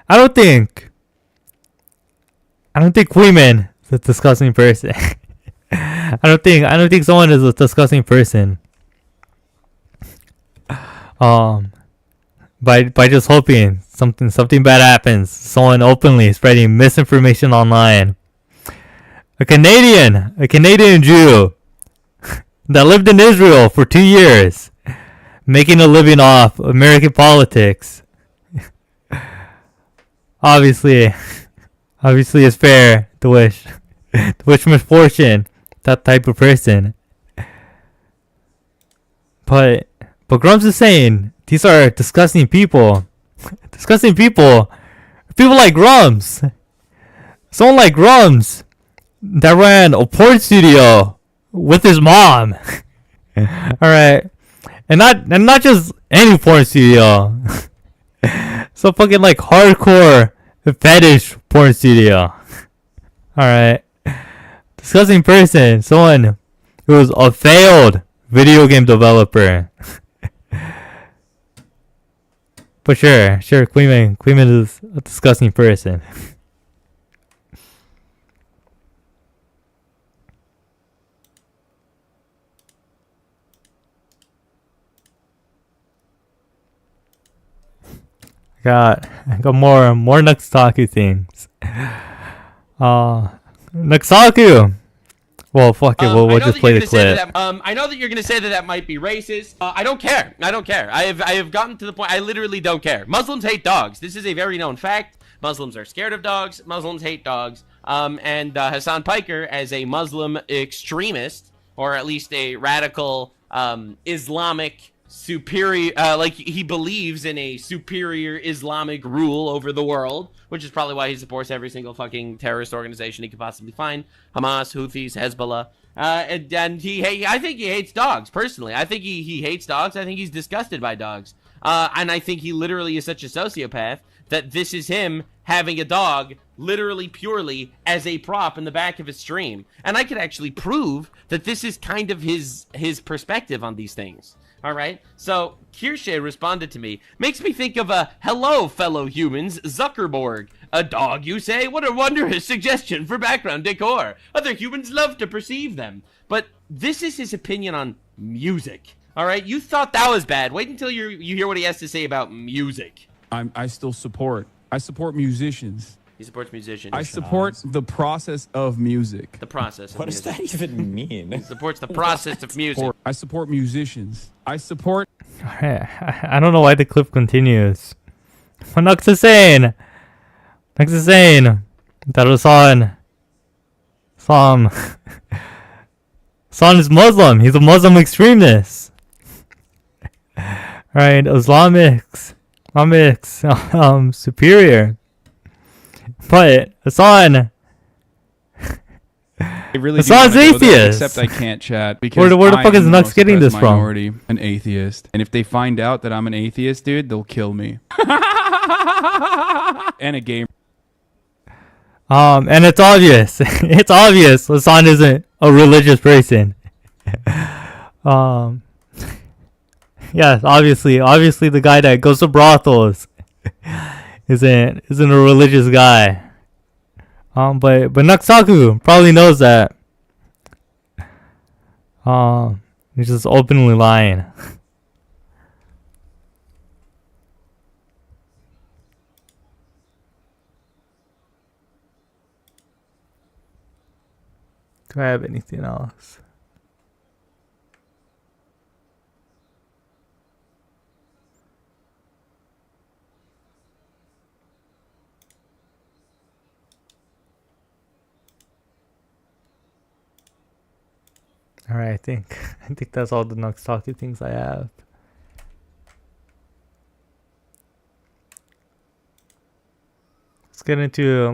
I don't think Queeman is a disgusting person. I don't think someone is a disgusting person. By just hoping something bad happens. Someone openly spreading misinformation online. A Canadian Jew that lived in Israel for 2 years, making a living off American politics. Obviously it's fair to wish misfortune that type of person. But Gromms is saying these are disgusting people. Disgusting people. People like Gromms. Someone like Gromms that ran a porn studio with his mom. Alright. And not just any porn studio. So fucking like hardcore fetish porn studio. Alright. Disgusting person. Someone who was a failed video game developer. But sure, Queenman is a disgusting person. I got more Nuxtaku things. Nuxtaku! Well, fuck it, we'll just play the clip. I know that you're gonna say that might be racist. I don't care. I don't care. I have gotten to the point. I literally don't care. Muslims hate dogs. This is a very known fact. Muslims are scared of dogs. Muslims hate dogs. And Hassan Piker, as a Muslim extremist, or at least a radical Islamic superior, like he believes in a superior Islamic rule over the world, which is probably why he supports every single fucking terrorist organization he could possibly find. Hamas, Houthis, Hezbollah. And I think he hates dogs, personally. I think he hates dogs. I think he's disgusted by dogs. And I think he literally is such a sociopath that this is him having a dog literally purely as a prop in the back of his stream. And I could actually prove that this is kind of his perspective on these things. All right, so Kirsche responded to me. Makes me think of a hello, fellow humans, Zuckerberg. A dog, you say? What a wondrous suggestion for background decor. Other humans love to perceive them. But this is his opinion on music. All right, you thought that was bad. Wait until you hear what he has to say about music. I still support. I support musicians. He supports musicians. I support the process of music. The process of What does that even mean? He supports the process of music. I support musicians. I support. I don't know why the clip continues. Nux is saying that Hassan is Muslim. He's a Muslim extremist. Right, Islamics, superior. But Hassan, I really Hassan's atheist. Except I can't chat because where the fuck is Nux getting this from? An atheist, and if they find out that I'm an atheist, dude, they'll kill me. And a game. And it's obvious. It's obvious Hassan isn't a religious person. Yes, obviously the guy that goes to brothels isn't a religious guy. But Nuxtaku probably knows that. He's just openly lying. Do I have anything else? All right, I think that's all the Nuxtaku things I have. Let's get into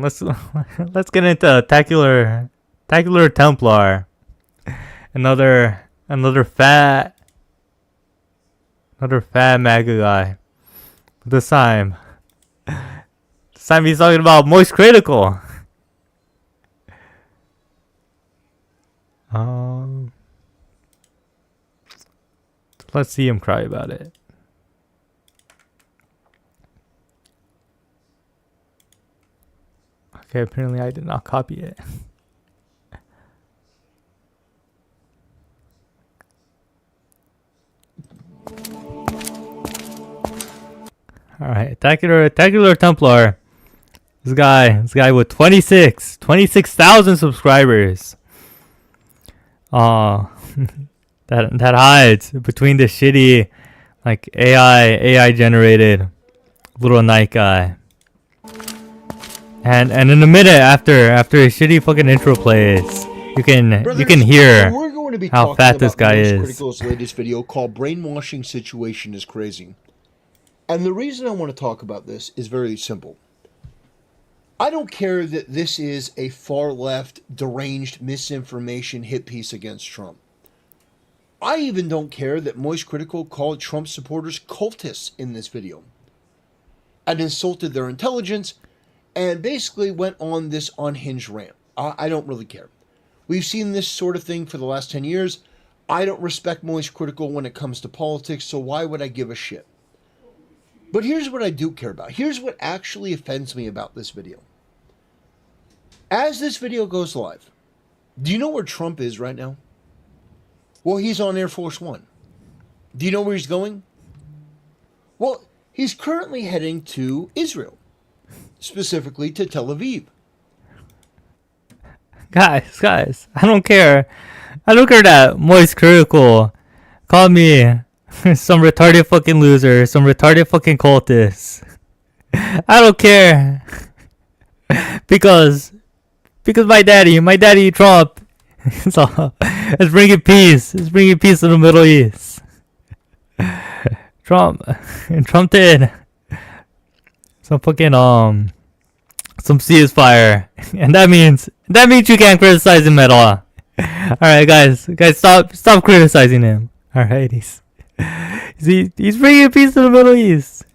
Tacular Templar. Another fat MAGA guy. This time he's talking about Moist Critical. Let's see him cry about it. Okay, apparently I did not copy it. Alright, Tacular Templar. This guy with 26,000 subscribers. That hides between the shitty, like AI generated little night guy. And in a minute after a shitty fucking intro plays, you can hear we're going to be how fat this guy is. Critical's latest video called "Brainwashing Situation is Crazy," and the reason I want to talk about this is very simple. I don't care that this is a far left, deranged misinformation hit piece against Trump. I even don't care that Moist Critical called Trump supporters cultists in this video and insulted their intelligence and basically went on this unhinged rant. I don't really care. We've seen this sort of thing for the last 10 years. I don't respect Moist Critical when it comes to politics, so why would I give a shit? But here's what I do care about. Here's what actually offends me about this video. As this video goes live, do you know where Trump is right now? Well, he's on Air Force One. Do you know where he's going? Well, he's currently heading to Israel, specifically to Tel Aviv. Guys, I don't care. I don't care that Moist Critical called me some retarded fucking loser, some retarded fucking cultist. I don't care. Because my daddy Trump is bringing peace. It's bringing peace to the Middle East. Trump did some fucking some ceasefire, and that means you can't criticize him at all. All right, guys, stop criticizing him. All right, he's bringing peace to the Middle East.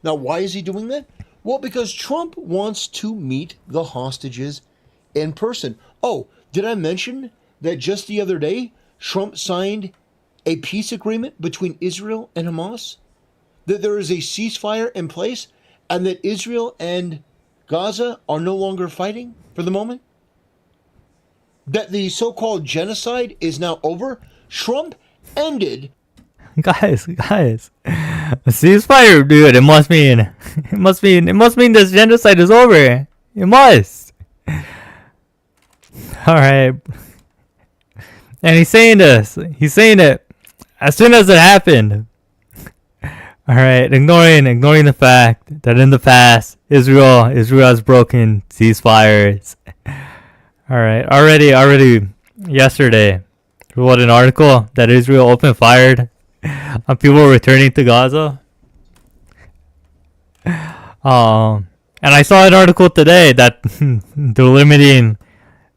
Now, why is he doing that? Well, because Trump wants to meet the hostages in person. Oh, did I mention that just the other day, Trump signed a peace agreement between Israel and Hamas? That there is a ceasefire in place and that Israel and Gaza are no longer fighting for the moment? That the so-called genocide is now over? Trump ended... Guys, a ceasefire, dude. It must mean this genocide is over. It must. All right. And he's saying it as soon as it happened. All right, ignoring the fact that in the past Israel has broken ceasefires. All right, already yesterday, we wrote an article that Israel opened fired on people returning to Gaza. And I saw an article today that they're limiting,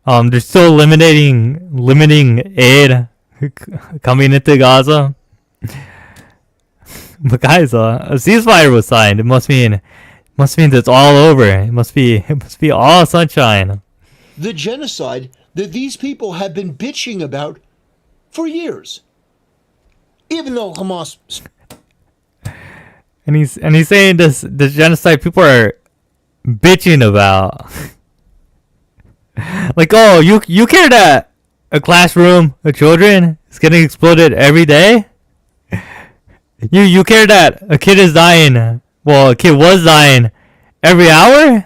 they're still limiting aid coming into Gaza. But guys, a ceasefire was signed. It must mean it's all over. It must be all sunshine. The genocide that these people have been bitching about for years. Even though Hamas... And he's saying this genocide people are bitching about. Like, oh, you care that a classroom of children is getting exploded every day? You care that a kid is dying? Well, a kid was dying every hour?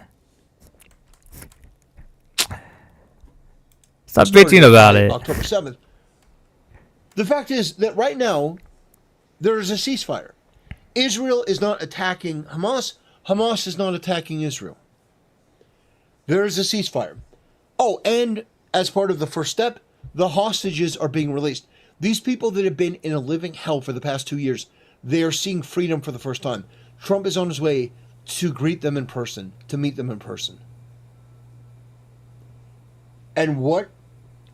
Stop bitching about it. October 7th. The fact is that right now, there is a ceasefire. Israel is not attacking Hamas. Hamas is not attacking Israel. There is a ceasefire. Oh, and as part of the first step, the hostages are being released. These people that have been in a living hell for the past 2 years, they are seeing freedom for the first time. Trump is on his way to greet them in person, to meet them in person. And what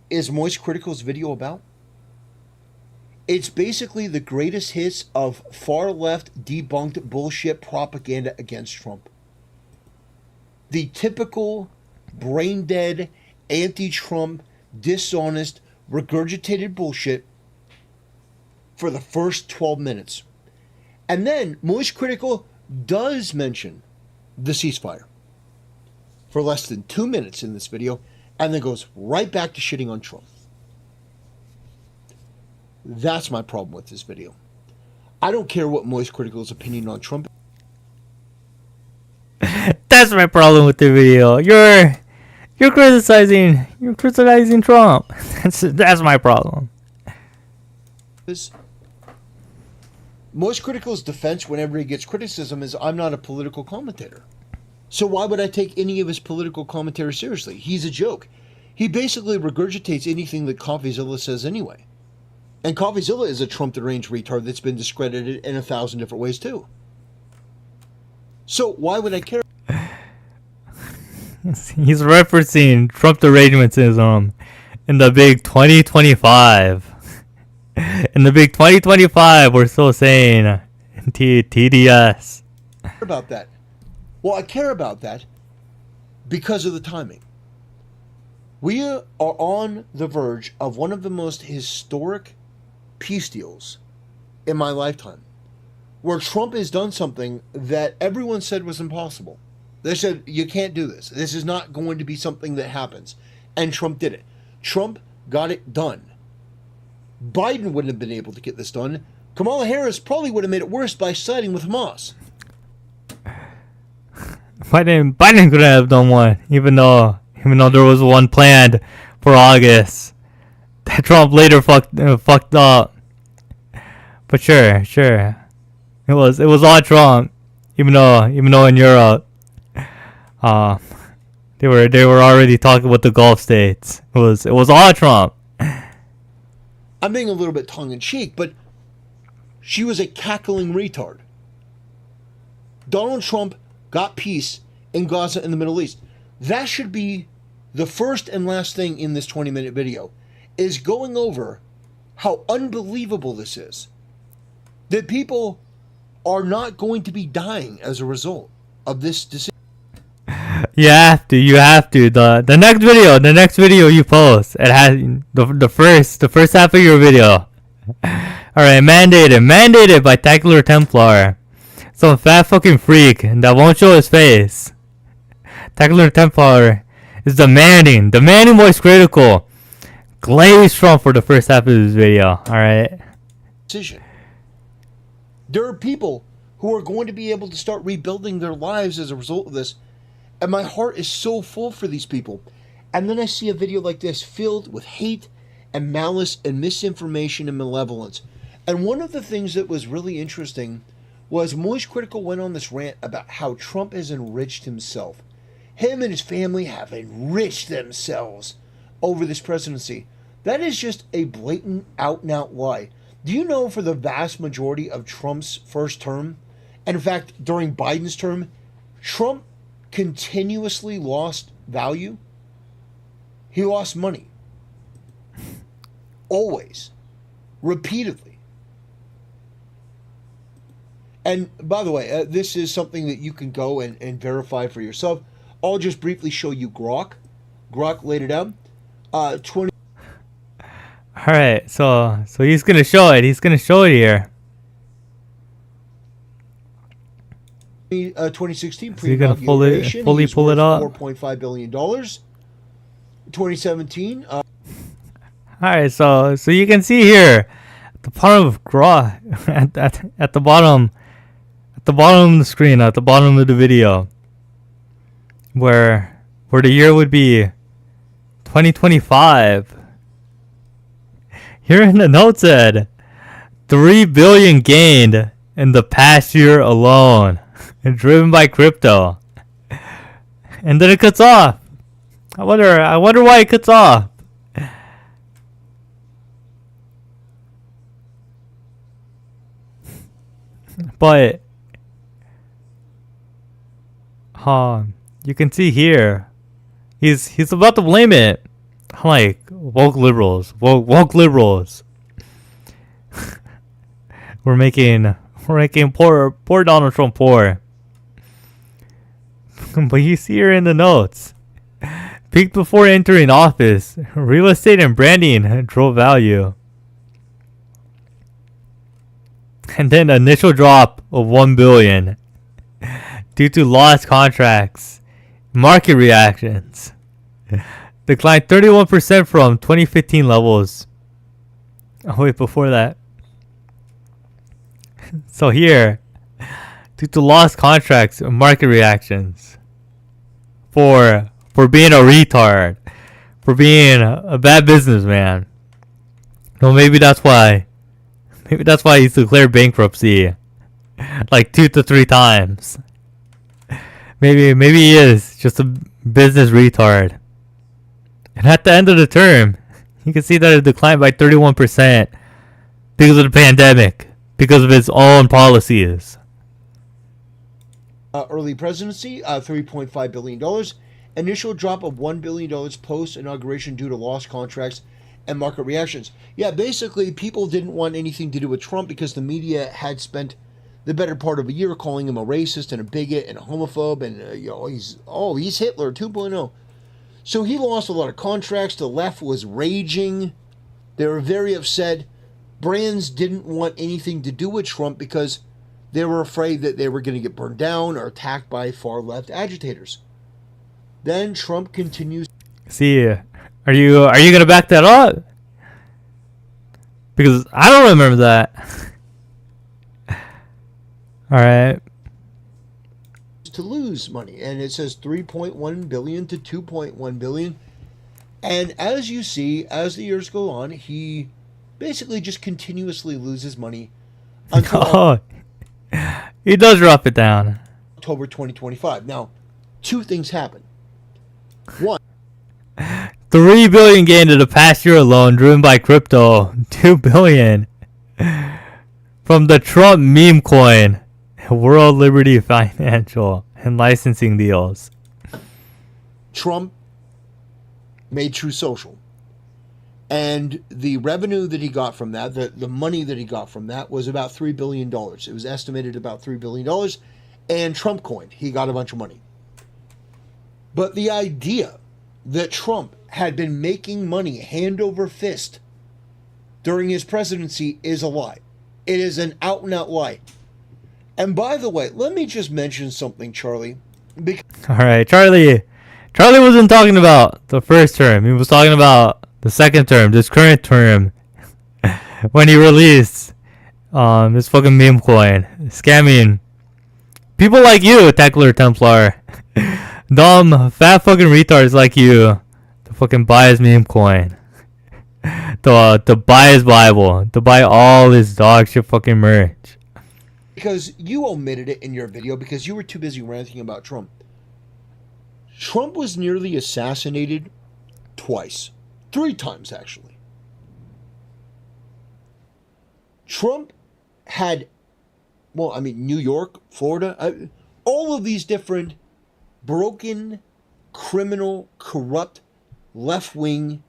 is Moist Critical's video about? It's basically the greatest hits of far-left debunked bullshit propaganda against Trump. The typical brain-dead, anti-Trump, dishonest, regurgitated bullshit for the first 12 minutes. And then Moist Critical does mention the ceasefire for less than 2 minutes in this video, and then goes right back to shitting on Trump. That's my problem with this video. I don't care what Moist Critical's opinion on Trump. That's my problem with the video. You're criticizing Trump. That's my problem. Moist Critical's defense whenever he gets criticism is, I'm not a political commentator. So why would I take any of his political commentary seriously? He's a joke. He basically regurgitates anything that CoffeeZilla says anyway. And CoffeeZilla is a Trump deranged retard that's been discredited in 1,000 different ways too. So why would I care? He's referencing Trump derangementism in the big 2025. In the big 2025, we're still saying TDS. About that. Well, I care about that because of the timing. We are on the verge of one of the most historic peace deals in my lifetime, where Trump has done something that everyone said was impossible. They said, you can't do this. This is not going to be something that happens. And Trump did it. Trump got it done. Biden wouldn't have been able to get this done. Kamala Harris probably would have made it worse by siding with Hamas. Biden could have done one, even though there was one planned for August that Trump later fucked up. But sure, it was all Trump, even though in Europe, they were already talking with the Gulf states. It was all Trump. I'm being a little bit tongue-in-cheek, but she was a cackling retard. Donald Trump got peace in Gaza and the Middle East. That should be the first and last thing in this 20-minute video, is going over how unbelievable this is. That people are not going to be dying as a result of this decision. You have to. The next video you post, it has the first half of your video. Alright, mandated by Tackler Templar. Some fat fucking freak that won't show his face. Tackler Templar is demanding voice critical. Glaze Trump for the first half of this video. Alright. Decision. There are people who are going to be able to start rebuilding their lives as a result of this. And my heart is so full for these people. And then I see a video like this filled with hate and malice and misinformation and malevolence. And one of the things that was really interesting was Moist Critical went on this rant about how Trump has enriched himself. Him and his family have enriched themselves over this presidency. That is just a blatant out-and-out lie. Do you know for the vast majority of Trump's first term, and in fact during Biden's term, Trump continuously lost value? He lost money. Always. Repeatedly. And by the way, this is something that you can go and verify for yourself. I'll just briefly show you Grok. Grok laid it out. 20. Alright, so he's gonna show it. He's gonna show it here. 2016 So you're gonna fully pull it up. $4.5 billion. 2017. Alright, so you can see here at the bottom of Grok, at the bottom of the screen, at the bottom of the video, where the year would be 2025. Here in the note said 3 billion gained in the past year alone, and driven by crypto. And then it cuts off. I wonder why it cuts off. But you can see here, he's about to blame it. I'm like, woke liberals. We're making poor Donald Trump poor. But you see here in the notes, peaked before entering office. Real estate and branding drove value. And then initial drop of 1 billion due to lost contracts. Market reactions declined 31% from 2015 levels. Oh wait, before that. So here, due to lost contracts, market reactions for being a retard, for being a bad businessman. Well, maybe that's why he's declared bankruptcy like 2 to 3 times. Maybe he is just a business retard. And at the end of the term, you can see that it declined by 31% because of the pandemic, because of his own policies. Early presidency, $3.5 billion. Initial drop of $1 billion post-inauguration due to lost contracts and market reactions. Yeah, basically, people didn't want anything to do with Trump because the media had spent the better part of a year calling him a racist and a bigot and a homophobe, and he's Hitler 2.0. So he lost a lot of contracts. The left was raging. They were very upset. Brands didn't want anything to do with Trump because they were afraid that they were going to get burned down or attacked by far left agitators. Then Trump continues. See, are you gonna back that up? Because I don't remember that. All right. To lose money, and it says 3.1 billion to 2.1 billion. And as you see, as the years go on, he basically just continuously loses money until Oh, he does drop it down. October 2025. Now, two things happen. One, 3 billion gained in the past year alone, driven by crypto. 2 billion from the Trump meme coin, World Liberty Financial, and licensing deals. Trump made True Social. And the revenue that he got from that, the money that he got from that, was about $3 billion. It was estimated about $3 billion. And Trump coined. He got a bunch of money. But the idea that Trump had been making money hand over fist during his presidency is a lie. It is an out-and-out lie. And by the way, let me just mention something, Charlie. All right, Charlie wasn't talking about the first term. He was talking about the second term, this current term, when he released this fucking meme coin, scamming people like you, Tackler Templar, dumb fat fucking retards like you, to fucking buy his meme coin, to buy his Bible, to buy all his dog shit fucking merch. Because you omitted it in your video because you were too busy ranting about Trump. Trump was nearly assassinated twice. 3 times, actually. Trump had, New York, Florida, all of these different broken, criminal, corrupt, left-wing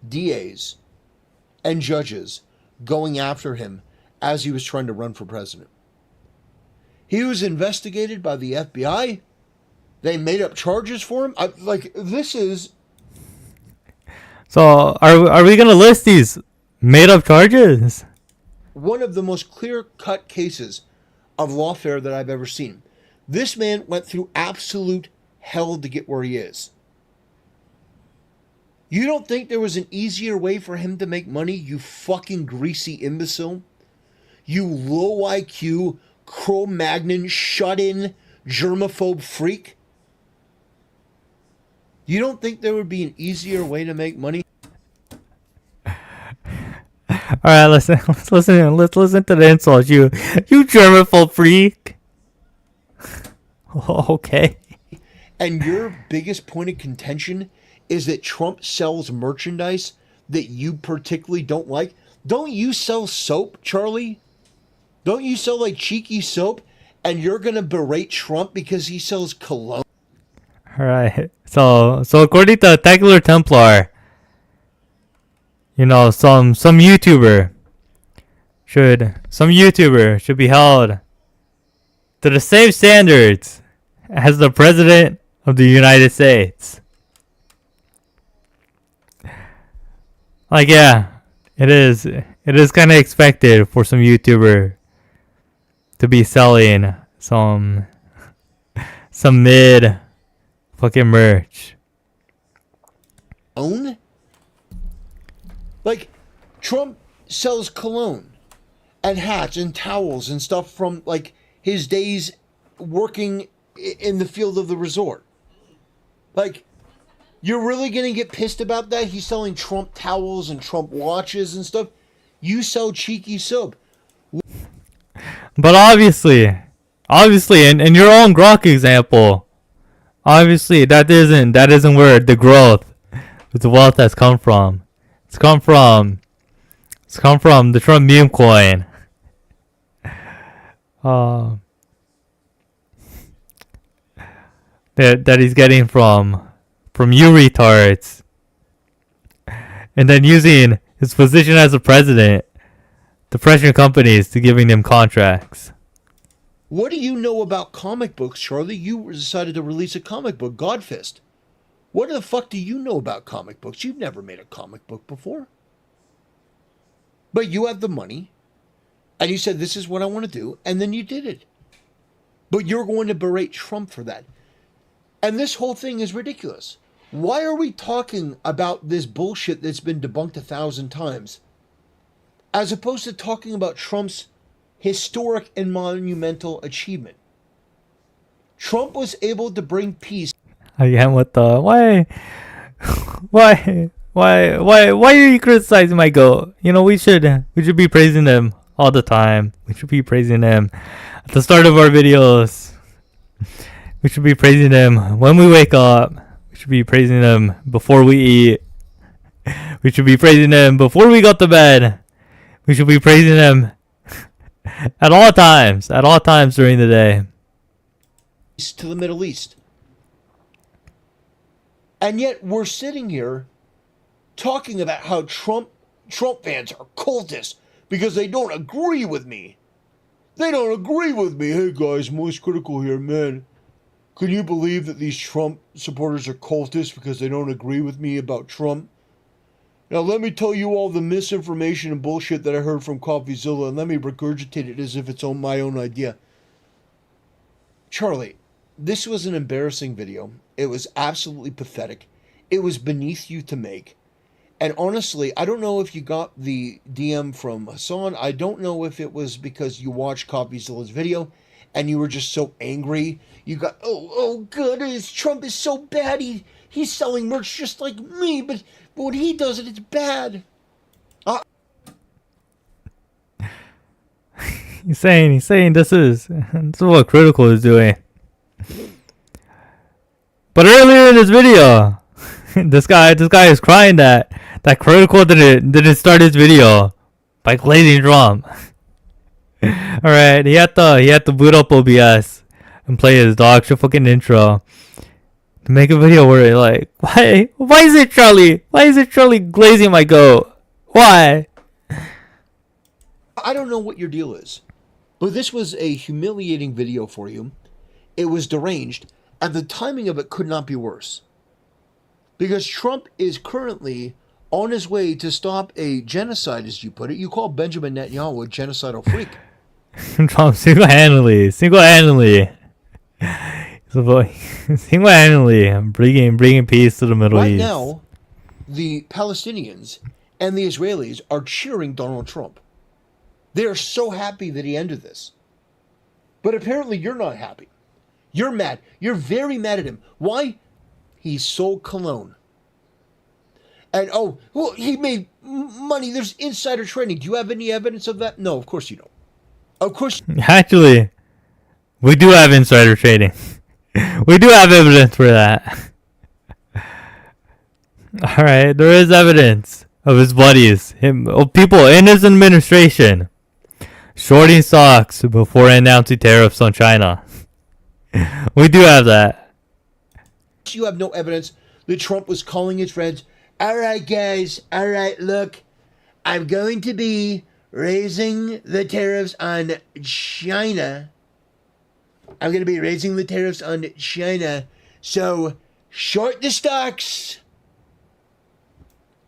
DAs and judges going after him as he was trying to run for president. He was investigated by the FBI. They made up charges for him. This is... So, are we gonna list these made up charges? One of the most clear-cut cases of lawfare that I've ever seen. This man went through absolute hell to get where he is. You don't think there was an easier way for him to make money, you fucking greasy imbecile? You low IQ, Cro-Magnon, shut-in, germaphobe freak? You don't think there would be an easier way to make money? All right, let's listen to the insults. You germaphobe freak. Okay. And your biggest point of contention is that Trump sells merchandise that you particularly don't like. Don't you sell soap, Charlie? Don't you sell like cheeky soap? And you're gonna berate Trump because he sells cologne? All right. So according to Tackler Templar, some YouTuber should be held to the same standards as the President of the United States. Like, yeah, it is kind of expected for some YouTuber to be selling some mid fucking merch. Own? Like, Trump sells cologne and hats and towels and stuff from, like, his days working in the field of the resort. Like, you're really going to get pissed about that? He's selling Trump towels and Trump watches and stuff. You sell cheeky soap. But obviously, in your own Grok example, obviously that isn't where the growth, the wealth has come from. It's come from the Trump meme coin. That he's getting from you retards, and then using his position as a president to pressure companies to giving them contracts. What do you know about comic books, Charlie? You decided to release a comic book, Godfist. What the fuck do you know about comic books? You've never made a comic book before. But you have the money, and you said, this is what I want to do, and then you did it. But you're going to berate Trump for that. And this whole thing is ridiculous. Why are we talking about this bullshit that's been debunked 1,000 times, as opposed to talking about Trump's historic and monumental achievement? Trump was able to bring peace. Again, what the why are you criticizing my goat? You know, we should be praising him all the time. We should be praising him at the start of our videos. We should be praising him when we wake up. We should be praising him before we eat. We should be praising him before we go to bed. We should be praising him at all times during the day. To the Middle East. And yet we're sitting here talking about how Trump fans are cultists because they don't agree with me. They don't agree with me. Hey guys, Moist Critical here, man. Can you believe that these Trump supporters are cultists because they don't agree with me about Trump? Now let me tell you all the misinformation and bullshit that I heard from CoffeeZilla, and let me regurgitate it as if it's my own idea. Charlie, this was an embarrassing video. It was absolutely pathetic. It was beneath you to make. And honestly, I don't know if you got the DM from Hassan. I don't know if it was because you watched CoffeeZilla's video and you were just so angry. You got, oh goodness, Trump is so bad. He's selling merch just like me, but when he does it, it's bad. He's saying this is what Critical is doing. But earlier in this video, this guy is crying that Critical didn't start his video by glazing Trump. All right, he had to boot up OBS and play his dog shit fucking intro to make a video where he like, why is it Charlie glazing my goat? Why? I don't know what your deal is, but this was a humiliating video for you. It was deranged, and the timing of it could not be worse. Because Trump is currently on his way to stop a genocide, as you put it. You call Benjamin Netanyahu a genocidal freak. Trump single-handedly bringing peace to the Middle Right East. now, the Palestinians and the Israelis are cheering Donald Trump. They are so happy that he ended this. But apparently you're not happy. You're mad. You're very mad at him. Why? He sold cologne. And, he made money. There's insider trading. Do you have any evidence of that? No, of course you don't. Of course. Actually, we do have insider trading. We do have evidence for that. Alright, there is evidence of his buddies, people in his administration, shorting stocks before announcing tariffs on China. We do have that. You have no evidence that Trump was calling his friends, all right, guys, all right, look, I'm going to be raising the tariffs on China. I'm going to be raising the tariffs on China, so short the stocks.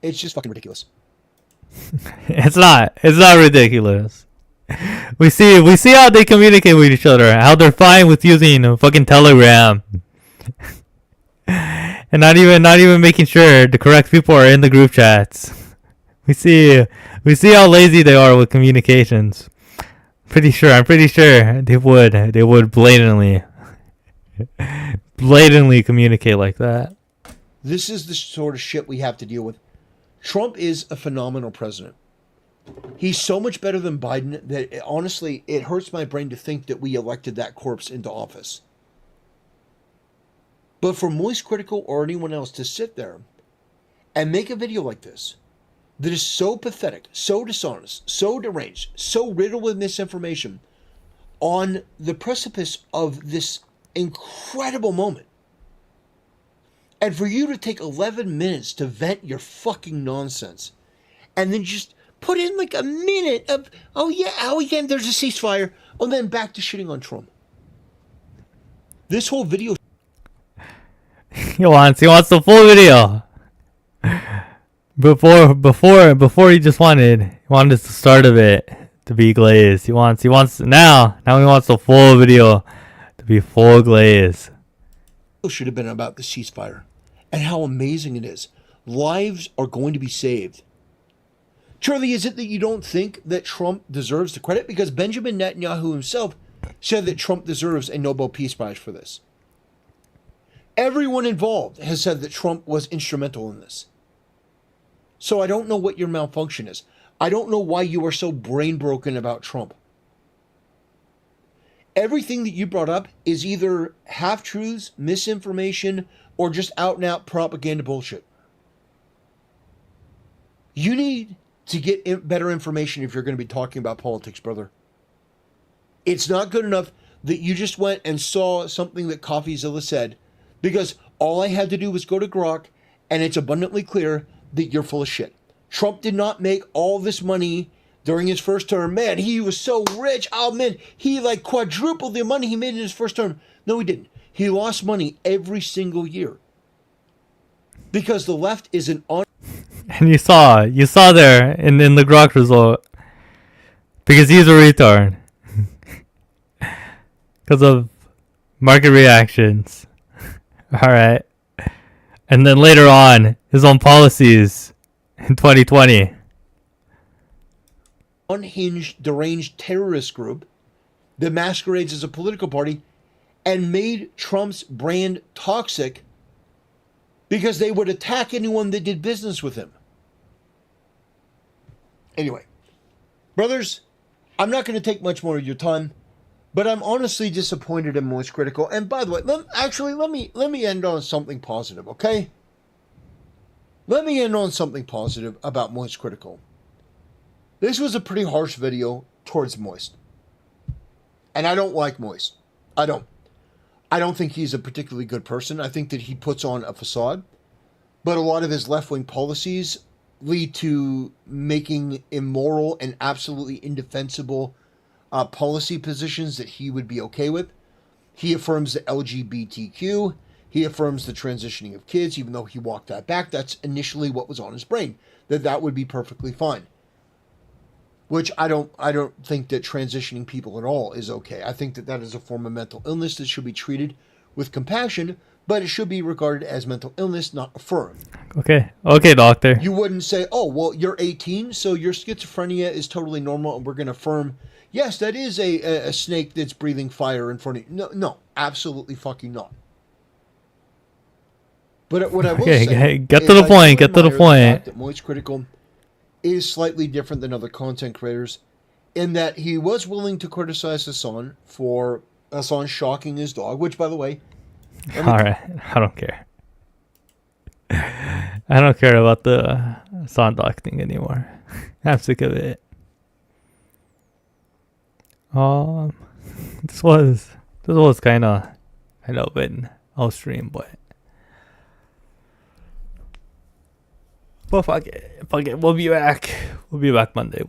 It's just fucking ridiculous. It's not ridiculous. We see how they communicate with each other, how they're fine with using fucking Telegram. And not even making sure the correct people are in the group chats. We see how lazy they are with communications. I'm pretty sure they would blatantly communicate like that. This is the sort of shit we have to deal with. Trump is a phenomenal president. He's so much better than Biden that honestly, it hurts my brain to think that we elected that corpse into office. But for Moist Critical or anyone else to sit there and make a video like this that is so pathetic, so dishonest, so deranged, so riddled with misinformation on the precipice of this incredible moment, and for you to take 11 minutes to vent your fucking nonsense and then just put in like a minute of, oh yeah, oh again, there's a ceasefire, and then back to shitting on Trump. This whole video. He wants the full video. Before he just wanted the start of it to be glazed. He wants now he wants the full video to be full glaze. Should have been about the ceasefire and how amazing it is. Lives are going to be saved. Charlie, is it that you don't think that Trump deserves the credit? Because Benjamin Netanyahu himself said that Trump deserves a Nobel Peace Prize for this. Everyone involved has said that Trump was instrumental in this. So I don't know what your malfunction is. I don't know why you are so brain broken about Trump. Everything that you brought up is either half-truths, misinformation, or just out-and-out propaganda bullshit. You need to get better information if you're going to be talking about politics, brother. It's not good enough that you just went and saw something that CoffeeZilla said, because all I had to do was go to Grok, and it's abundantly clear that you're full of shit. Trump did not make all this money during his first term. Man, he was so rich. Oh, man, he like quadrupled the money he made in his first term. No, he didn't. He lost money every single year. Because the left is an And you saw there in the Grok result. Because he's a retard. Because of market reactions. Alright. And then later on, his own policies in 2020. unhinged, deranged terrorist group that masquerades as a political party and made Trump's brand toxic because they would attack anyone that did business with him. Anyway, brothers, I'm not going to take much more of your time, but I'm honestly disappointed in Moist Critical. And by the way, let me end on something positive, okay? Let me end on something positive about Moist Critical. This was a pretty harsh video towards Moist. And I don't like Moist. I don't think he's a particularly good person. I think that he puts on a facade. But a lot of his left-wing policies lead to making immoral and absolutely indefensible policy positions that he would be okay with. He affirms the LGBTQ. He affirms the transitioning of kids, even though he walked that back. That's initially what was on his brain, that would be perfectly fine. Which I don't think that transitioning people at all is okay. I think that is a form of mental illness that should be treated with compassion, but it should be regarded as mental illness, not affirmed. Okay, doctor. You wouldn't say, oh, well, you're 18, so your schizophrenia is totally normal, and we're going to affirm, yes, that is a snake that's breathing fire in front of you. No, absolutely fucking not. But what I will say, get to the point. That Moist Critical is slightly different than other content creators in that he was willing to criticize Hassan for Hassan shocking his dog, which, by the way... Alright, I don't care. I don't care about the Hassan dog thing anymore. I'm sick of it. This was kind of been off stream, but fuck it. We'll be back. We'll be back Monday.